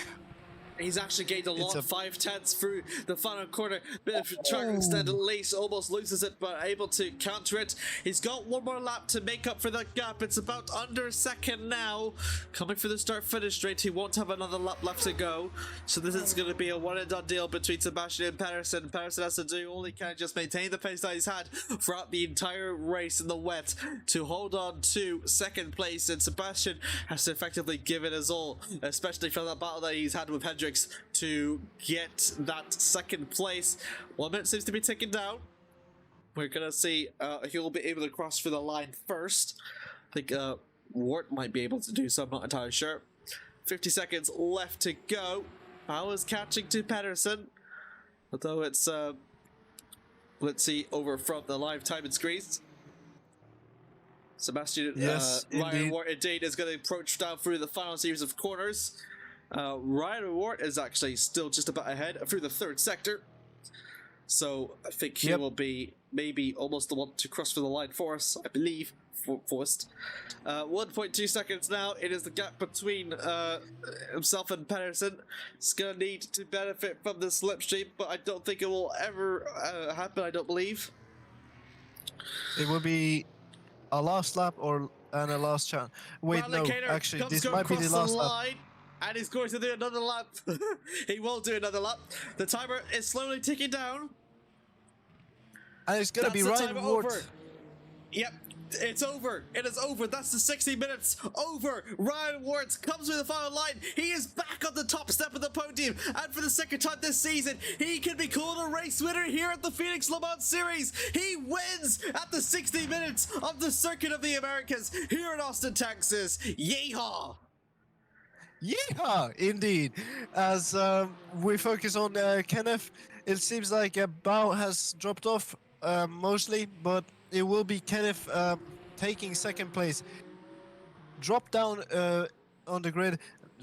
He's actually gained a lot, 5/10 through the final corner. Bit of track extend at least, almost loses it, but able to counter it. He's got one more lap to make up for that gap. It's about under a second now. Coming for the start-finish straight, he won't have another lap left to go. So this is going to be a one-and-done deal between Sebastian and Pedersen. Pedersen has to do only can just maintain the pace that he's had throughout the entire race in the wet to hold on to 2nd place, and Sebastian has to effectively give it his all, especially for that battle that he's had with Hendricks to get that 2nd place. 1 minute seems to be ticking down. We're gonna see he'll be able to cross through the line first. I think Wart might be able to do so, I'm not entirely sure. 50 seconds left to go. Powers catching to Pedersen, although it's let's see, over from the live time and screens. Sebastian Ryan Wart indeed is going to approach down through the final series of corners. Ryan Wart is actually still just about ahead through the 3rd sector, so I think he will be maybe almost the one to cross for the line for us, I believe. Forced. 1.2 seconds now. It is the gap between himself and Pedersen. He's gonna need to benefit from the slipstream, but I don't think it will ever happen. I don't believe it will be a last lap and a last chance. Wait, Bradley no, Cater actually, this might be the last lap. And he's going to do another lap. He will do another lap. The timer is slowly ticking down. And it's going to be Ryan Wart. Yep. It's over. It is over. That's the 60 minutes over. Ryan Ward comes through the final line. He is back on the top step of the podium. And for the second time this season, he can be called a race winner here at the Phoenix Le Mans Series. He wins at the 60 minutes of the Circuit of the Americas here in Austin, Texas. Yeehaw! Yeah, indeed. As we focus on Kenneth, it seems like Bao has dropped off mostly, but it will be Kenneth taking second place. Drop down on the grid,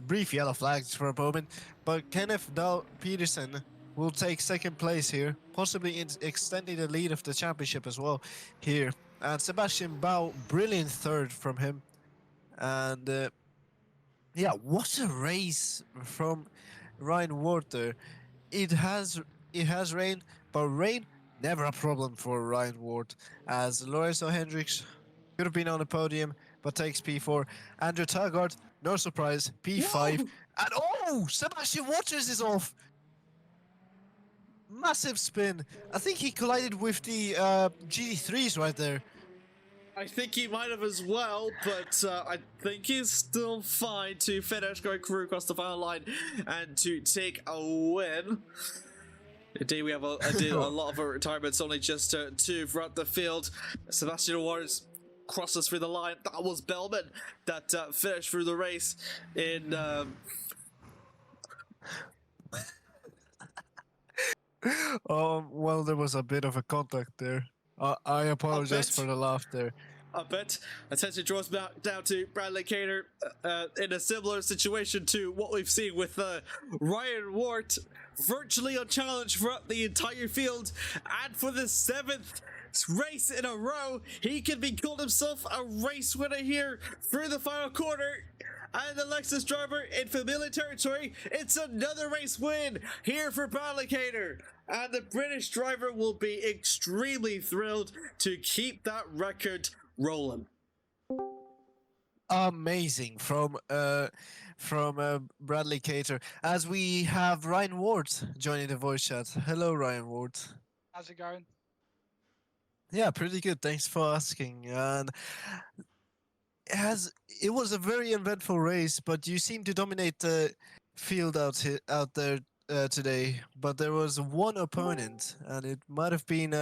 brief yellow flags for a moment, but Kenneth Dahl Peterson will take second place here, possibly extending the lead of the championship as well here. And Sebastian Bao, brilliant third from him. And yeah, what a race from Ryan Ward there. It has rain, but rain never a problem for Ryan Ward, as Lorenzo Hendricks could have been on the podium but takes P4. Andrew Taggart, no surprise, P5. Whoa! And oh, Sebastian Waters is off. Massive spin. I think he collided with the GT3s right there. I think he might have as well, but I think he's still fine to finish, going through across the final line and to take a win. Indeed, we have a lot of retirements, only just two throughout the field. Sebastian Waters crosses through the line. That was Bellman that finished through the race in... Well, there was a bit of a contact there. I apologize for the laugh there. A bit. Attention draws back down to Bradley Cater in a similar situation to what we've seen with Ryan Ward, virtually unchallenged throughout the entire field, and for the 7th race in a row, he can be called himself a race winner here through the final quarter. And the Lexus driver in familiar territory, it's another race win here for Bradley Cater. And the British driver will be extremely thrilled to keep that record rolling. Amazing from Bradley Cater. As we have Ryan Ward joining the voice chat. Hello, Ryan Ward. How's it going? Yeah, pretty good. Thanks for asking. And it was a very eventful race, but you seem to dominate the field out there today. But there was one opponent, and it might have been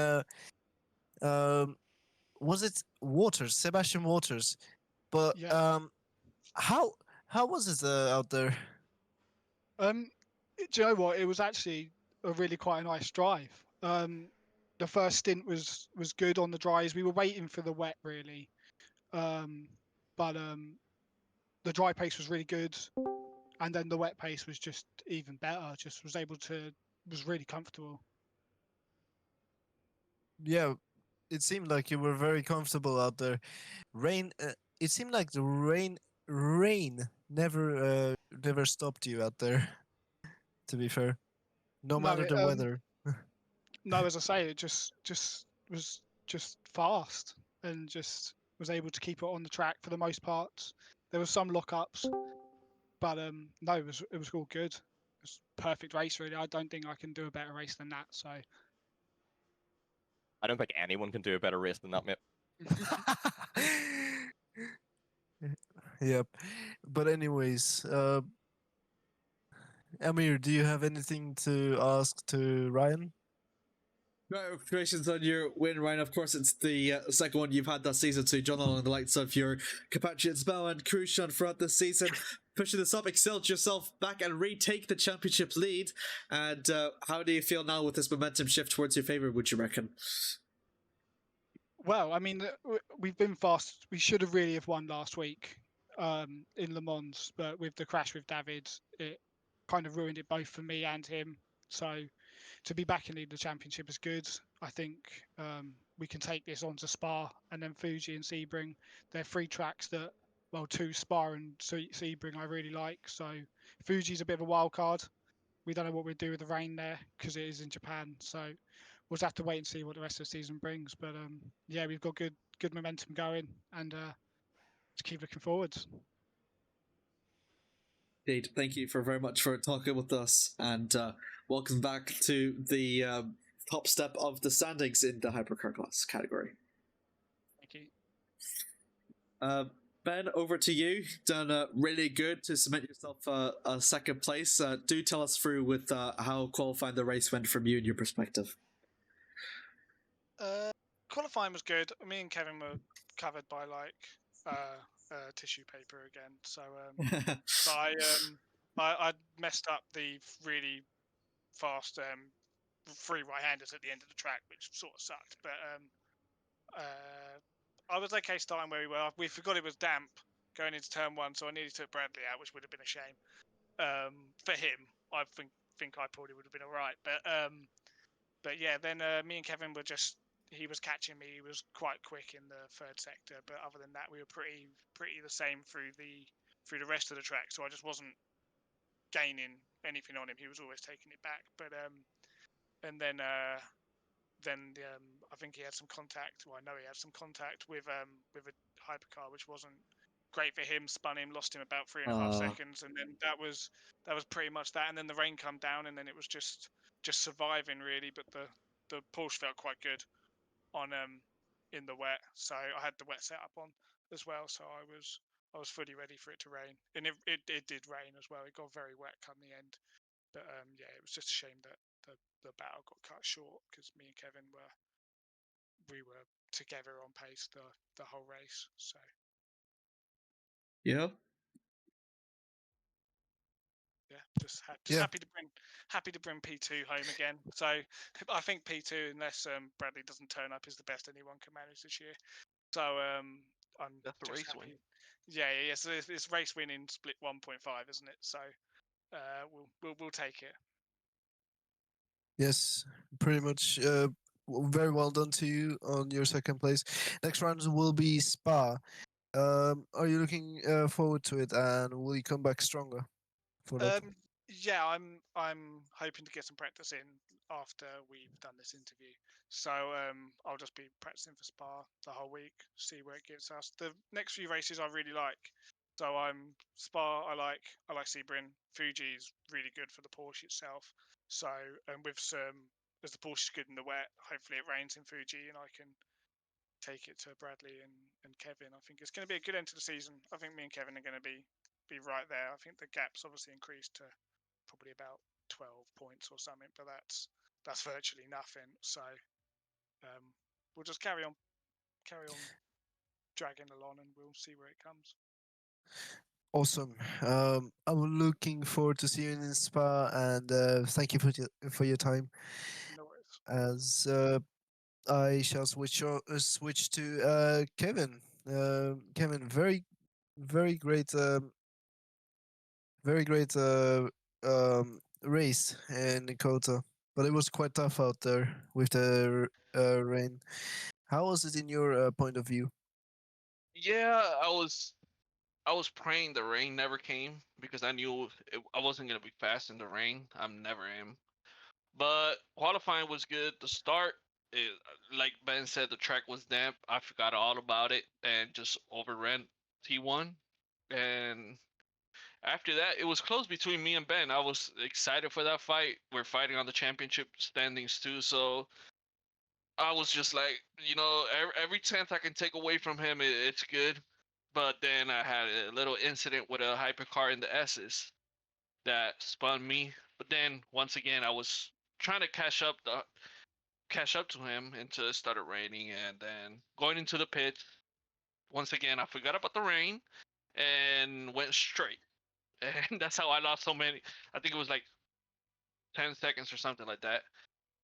was it Waters, Sebastian Waters? But Yeah. how was it out there? Do you know what? It was actually a really quite a nice drive. The first stint was good on the dries. We were waiting for the wet really, but the dry pace was really good, and then the wet pace was just even better. Just was really comfortable. Yeah, it seemed like you were very comfortable out there. Rain. It seemed like the rain never stopped you out there. To be fair, no matter the weather. No, as I say, it just was just fast and just was able to keep it on the track for the most part. There was some lockups, but no, it was all good. It was a perfect race really. I don't think I can do a better race than that. So I don't think anyone can do a better race than that, mate. Yep. But anyways, Amir, do you have anything to ask to Ryan? Congratulations on your win, Ryan. Of course, it's the second one you've had that season, so John along the likes of your compatriots Bell and Khrushchev throughout this season, pushing this up, excelled yourself back and retake the championship lead. And how do you feel now with this momentum shift towards your favor, would you reckon? well, I mean, we've been fast. We should have really have won last week in Le Mans, but with the crash with David, it kind of ruined it both for me and him. So to be back in the championship is good. I think we can take this on to Spa and then Fuji and Sebring. They're three tracks that, well, two, Spa and Sebring I really like. So Fuji's a bit of a wild card. We don't know what we'll do with the rain there because it is in Japan. So we'll just have to wait and see what the rest of the season brings. But yeah, we've got good momentum going, and just keep looking forwards. Indeed, thank you very much for talking with us, and welcome back to the top step of the standings in the hypercar class category. Thank you. Ben, over to you. Done really good to cement yourself a second place. Do tell us through with how qualifying the race went from you and your perspective. Qualifying was good. Me and Kevin were covered by like tissue paper again. So, but I messed up the really fast three right-handers at the end of the track, which sort of sucked. But I was okay starting where we were. We forgot it was damp going into turn one, so I nearly took Bradley out, which would have been a shame. For him, I think I probably would have been all right. But yeah, then me and Kevin were just, he was catching me. He was quite quick in the third sector, but other than that, we were pretty the same through the rest of the track. So I just wasn't gaining anything on him. He was always taking it back. But and then I think he had some contact. Well, I know he had some contact with a hypercar, which wasn't great for him. Spun him, lost him about 3.5 seconds, and then that was pretty much that. And then the rain come down, and then it was just surviving really. But the Porsche felt quite good on in the wet, so I had the wet setup on as well. So I was fully ready for it to rain, and it did rain as well. It got very wet come the end. But yeah, it was just a shame that the battle got cut short because me and Kevin we were together on pace the whole race. So Yeah. yeah, just happy to bring P2 home again. So I think P2, unless Bradley doesn't turn up, is the best anyone can manage this year. So I'm That's the just race happy. win. Yeah. So it's race winning split 1.5, isn't it? So we'll take it. Yes, pretty much. Very well done to you on your second place. Next round will be Spa. Are you looking forward to it, and will you come back stronger for that? Yeah, I'm hoping to get some practice in after we've done this interview. So I'll just be practicing for Spa the whole week, see where it gets us. The next few races I really like. So I'm Spa. I like Sebring. Fuji's really good for the Porsche itself. So and with some, as the Porsche's good in the wet, hopefully it rains in Fuji and I can take it to Bradley and Kevin. I think it's going to be a good end to the season. I think me and Kevin are going to be right there. I think the gap's obviously increased to probably about 12 points or something, but that's virtually nothing. So we'll just carry on dragging along, and we'll see where it comes. Awesome. I'm looking forward to seeing you in Spa, and thank you for your time. No worries. As I shall switch to Kevin. Kevin, very great, very great race in Cota, but it was quite tough out there with the rain. How was it in your point of view? Yeah, I was praying the rain never came because I knew I wasn't gonna be fast in the rain. I'm never am. But qualifying was good. The start, it, like Ben said, the track was damp. I forgot all about it and just overran T1. And after that, it was close between me and Ben. I was excited for that fight. We're fighting on the championship standings too, so I was just like, every tenth I can take away from him, it's good. But then I had a little incident with a hypercar in the S's that spun me. But then once again, I was trying to catch up to him until it started raining, and then going into the pits. Once again, I forgot about the rain and went straight, and that's how I lost so many. I think it was like 10 seconds or something like that.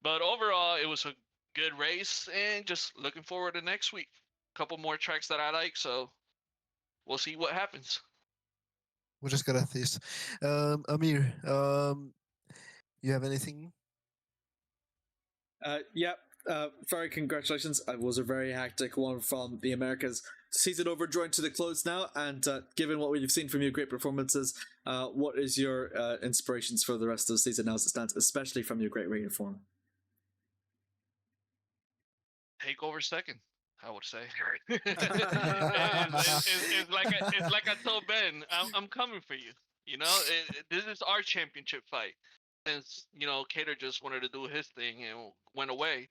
But overall, it was a good race, and just looking forward to next week. Couple more tracks that I like, so we'll see what happens. Muchas gracias. Amir, you have anything? Yep. Very congratulations. It was a very hectic one from the Americas. Season over, drawing to the close now, and given what we've seen from your great performances, what is your inspirations for the rest of the season now as it stands, especially from your great rated form? Take over second, I would say. It's like I told Ben, I'm coming for you. This is our championship fight. Since Cater just wanted to do his thing and went away,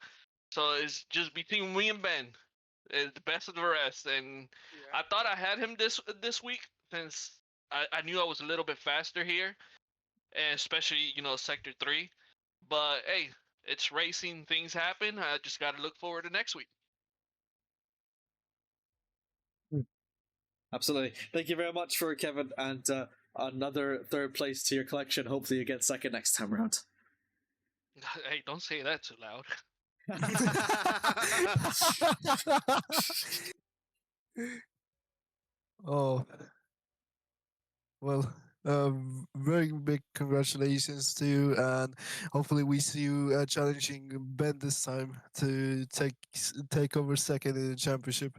so it's just between me and Ben. The best of the rest, and I thought I had him this week since I knew I was a little bit faster here, and especially sector 3. But hey, it's racing. Things happen. I just got to look forward to next week. Absolutely. Thank you very much for Kevin, and another third place to your collection. Hopefully you get second next time around. Hey, don't say that too loud. Oh, well, very big congratulations to you, and hopefully we see you challenging Ben this time to take over second in the championship.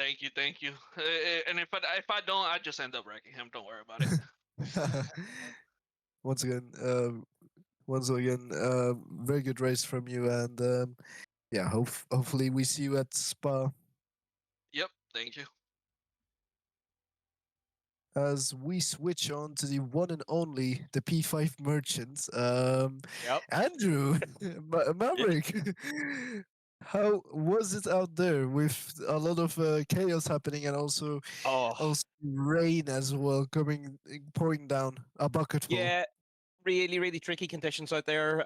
Thank you, thank you. And if I don't, I just end up wrecking him. Don't worry about it. once again, very good race from you, and yeah, hopefully we see you at Spa. Yep, thank you. As we switch on to the one and only the P5 merchants, Yep. Andrew Maverick. How was it out there with a lot of chaos happening and also Oh, rain as well pouring down a bucketful? yeah, really, really tricky conditions out there.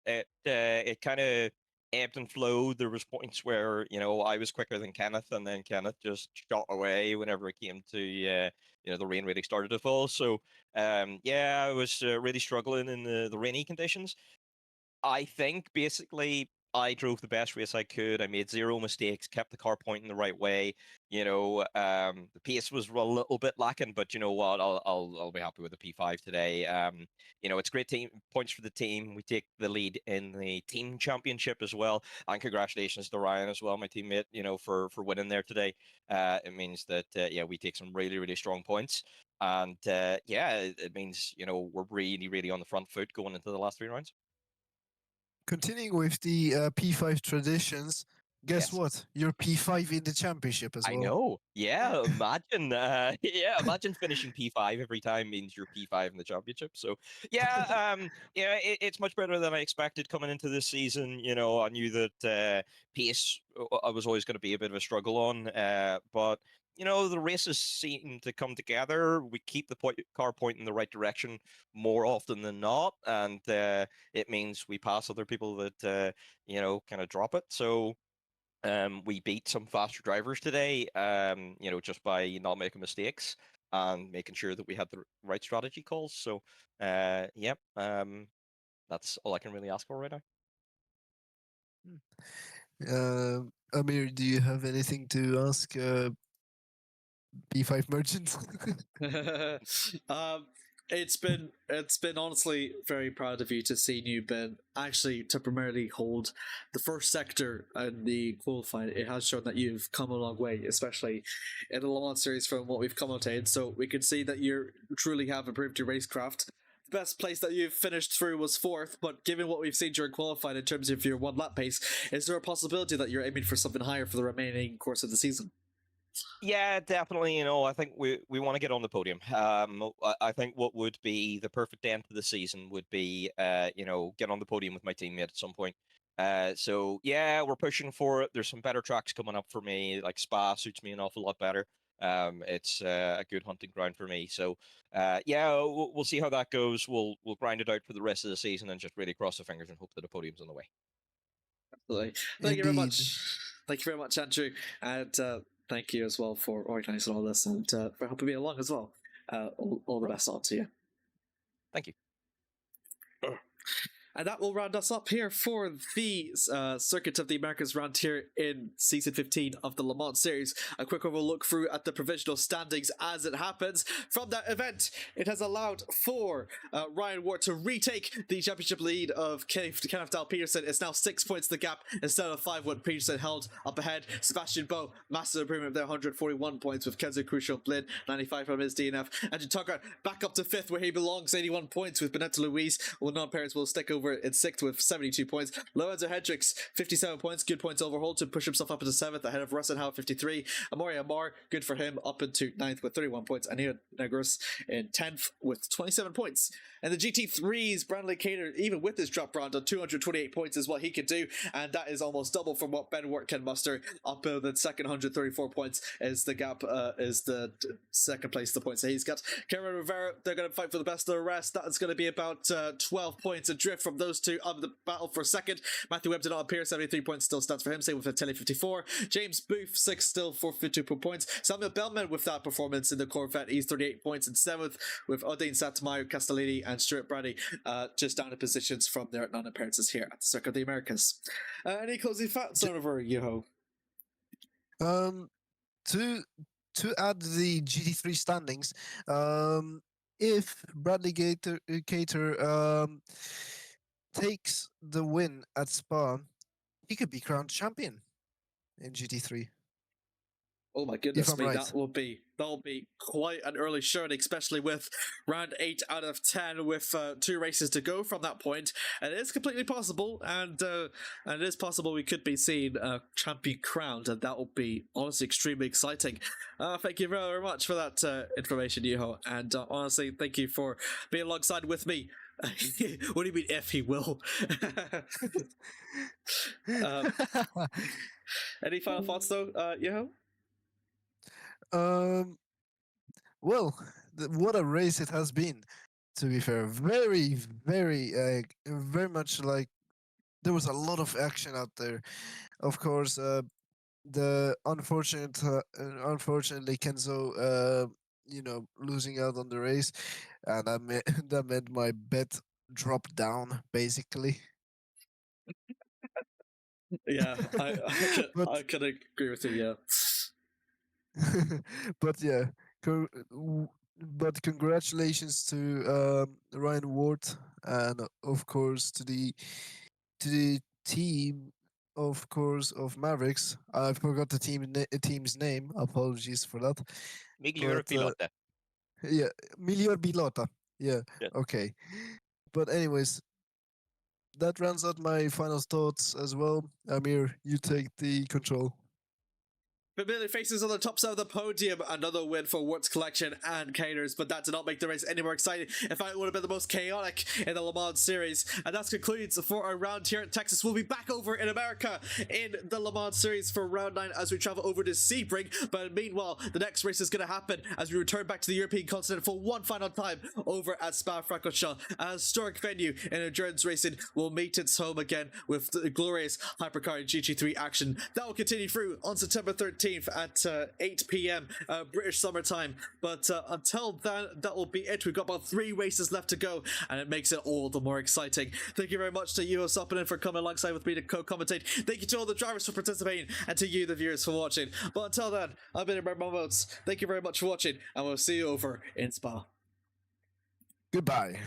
It kind of ebbed and flowed. There was points where I was quicker than Kenneth, and then Kenneth just shot away whenever it came to the rain really started to fall. So yeah, I was really struggling in the rainy conditions. I think basically I drove the best race I could. I made zero mistakes, kept the car pointing the right way. The pace was a little bit lacking, but you know what? I'll be happy with the P5 today. It's great team points for the team. We take the lead in the team championship as well, and congratulations to Ryan as well, my teammate. For winning there today. It means that yeah, we take some really really strong points, and yeah, it means we're really really on the front foot going into the last 3 rounds. Continuing with the P5 traditions, guess Yes. what? You're P5 in the championship as well. I know. Yeah, imagine. Yeah, imagine finishing P5 every time means you're P5 in the championship. So yeah, yeah, it's much better than I expected coming into this season. I knew that pace I was always going to be a bit of a struggle on, but the races seem to come together. We keep the car pointing in the right direction more often than not, and it means we pass other people that kind of drop it. So. We beat some faster drivers today, just by not making mistakes and making sure that we had the right strategy calls. So, yeah, that's all I can really ask for right now. Amir, do you have anything to ask P5 merchants? It's been honestly very proud of you to see you, Ben, actually to primarily hold the first sector in the qualifying. It has shown that you've come a long way, especially in the Le Mans series from what we've commentated. So we can see that you truly have improved your racecraft. The best place that you've finished through was 4th, but given what we've seen during qualifying in terms of your 1 lap pace, is there a possibility that you're aiming for something higher for the remaining course of the season? Yeah, definitely. I think we want to get on the podium. I think what would be the perfect end to the season would be, get on the podium with my teammate at some point. So yeah, we're pushing for it. There's some better tracks coming up for me. Like Spa suits me an awful lot better. It's a good hunting ground for me. So yeah, we'll see how that goes. We'll grind it out for the rest of the season and just really cross the fingers and hope that the podium's on the way. Absolutely. Thank you very much. Thank you very much, Andrew, and thank you as well for organising all this and for helping me along as well. All the best on to you. Thank you. And that will round us up here for the Circuit of the Americas round here in Season 15 of the Le Mans Series. A quick overall look through at the provisional standings as it happens. From that event, it has allowed for Ryan Ward to retake the championship lead of Kenneth Dahl Peterson. It's now 6 points the gap instead of 5 what Peterson held up ahead. Sebastian Bowe, massive improvement there, 141 points with Kenzo Crucial Blin, 95 from his DNF. Andrew Tucker back up to 5th where he belongs, 81 points with Benetta Louise. Well, non-parents will stick over over in 6th with 72 points. Lorenzo Hendricks, 57 points, good points overall to push himself up into 7th, ahead of Russenhauer, 53. Amori Amar, good for him, up into 9th with 31 points. Anil Negros in 10th with 27 points. And the GT3's Brandley Cater, even with his drop round on 228 points, is what he could do, and that is almost double from what Ben Wirt can muster. Up in the second, 134 points is the gap, is the second place, the points that he's got. Cameron Rivera, they're going to fight for the best of the rest. That's going to be about 12 points adrift from those two of the battle for second. Matthew Webb did not appear, 73 points still stands for him, same with Tele 54. James Booth, 6th still for 52 points. Samuel Bellman with that performance in the Corvette, he's 38 points in 7th, with Odin Santamayo, Castellini, and Stuart Brady just down in positions from their non-appearances here at the Circuit of the Americas. Any closing thoughts over Yoho? To add the GT3 standings, if Bradley Cater takes the win at Spa, he could be crowned champion in GT3. Oh my goodness I'm me, right. that'll be quite an early showing, especially with round 8 out of 10 with 2 races to go from that point. And it is completely possible, and it is possible we could be seeing a champion crowned, and that will be honestly extremely exciting. Thank you very much for that information, Yuho, and honestly, thank you for being alongside with me. What do you mean if he will? Any final thoughts though, Yuho? Well, what a race it has been, to be fair. Very, very much like there was a lot of action out there. Of course, the unfortunately Kenzo, losing out on the race, and that meant my bet dropped down basically. Yeah, I could agree with you. Yeah. But yeah, but congratulations to Ryan Ward, and of course to the team, of course, of Mavericks. I forgot the team's name. Apologies for that. Miglior But, Pilota. Yeah, Miglior Pilota. Yeah. Yeah. Okay. But anyways, that rounds out my final thoughts as well. Amir, you take the control. Familiar faces on the top side of the podium. Another win for Wart's Collection and Caters, but that did not make the race any more exciting. In fact, it would have been the most chaotic in the Le Mans series. And that concludes for our round here in Texas. We'll be back over in America in the Le Mans series for round 9 as we travel over to Sebring. But meanwhile, the next race is going to happen as we return back to the European continent for one final time over at Spa-Francorchamps. A historic venue in endurance racing will meet its home again with the glorious Hypercar GT3 action. That will continue through on September 13th. At 8 p.m. British summertime. But until then, that will be it. We've got about 3 races left to go, and it makes it all the more exciting. Thank you very much to Yuho Soppinen for coming alongside with me to co-commentate. Thank you to all the drivers for participating, and to you, the viewers, for watching. But until then, I've been Red Momotes. Thank you very much for watching, and we'll see you over in Spa. Goodbye.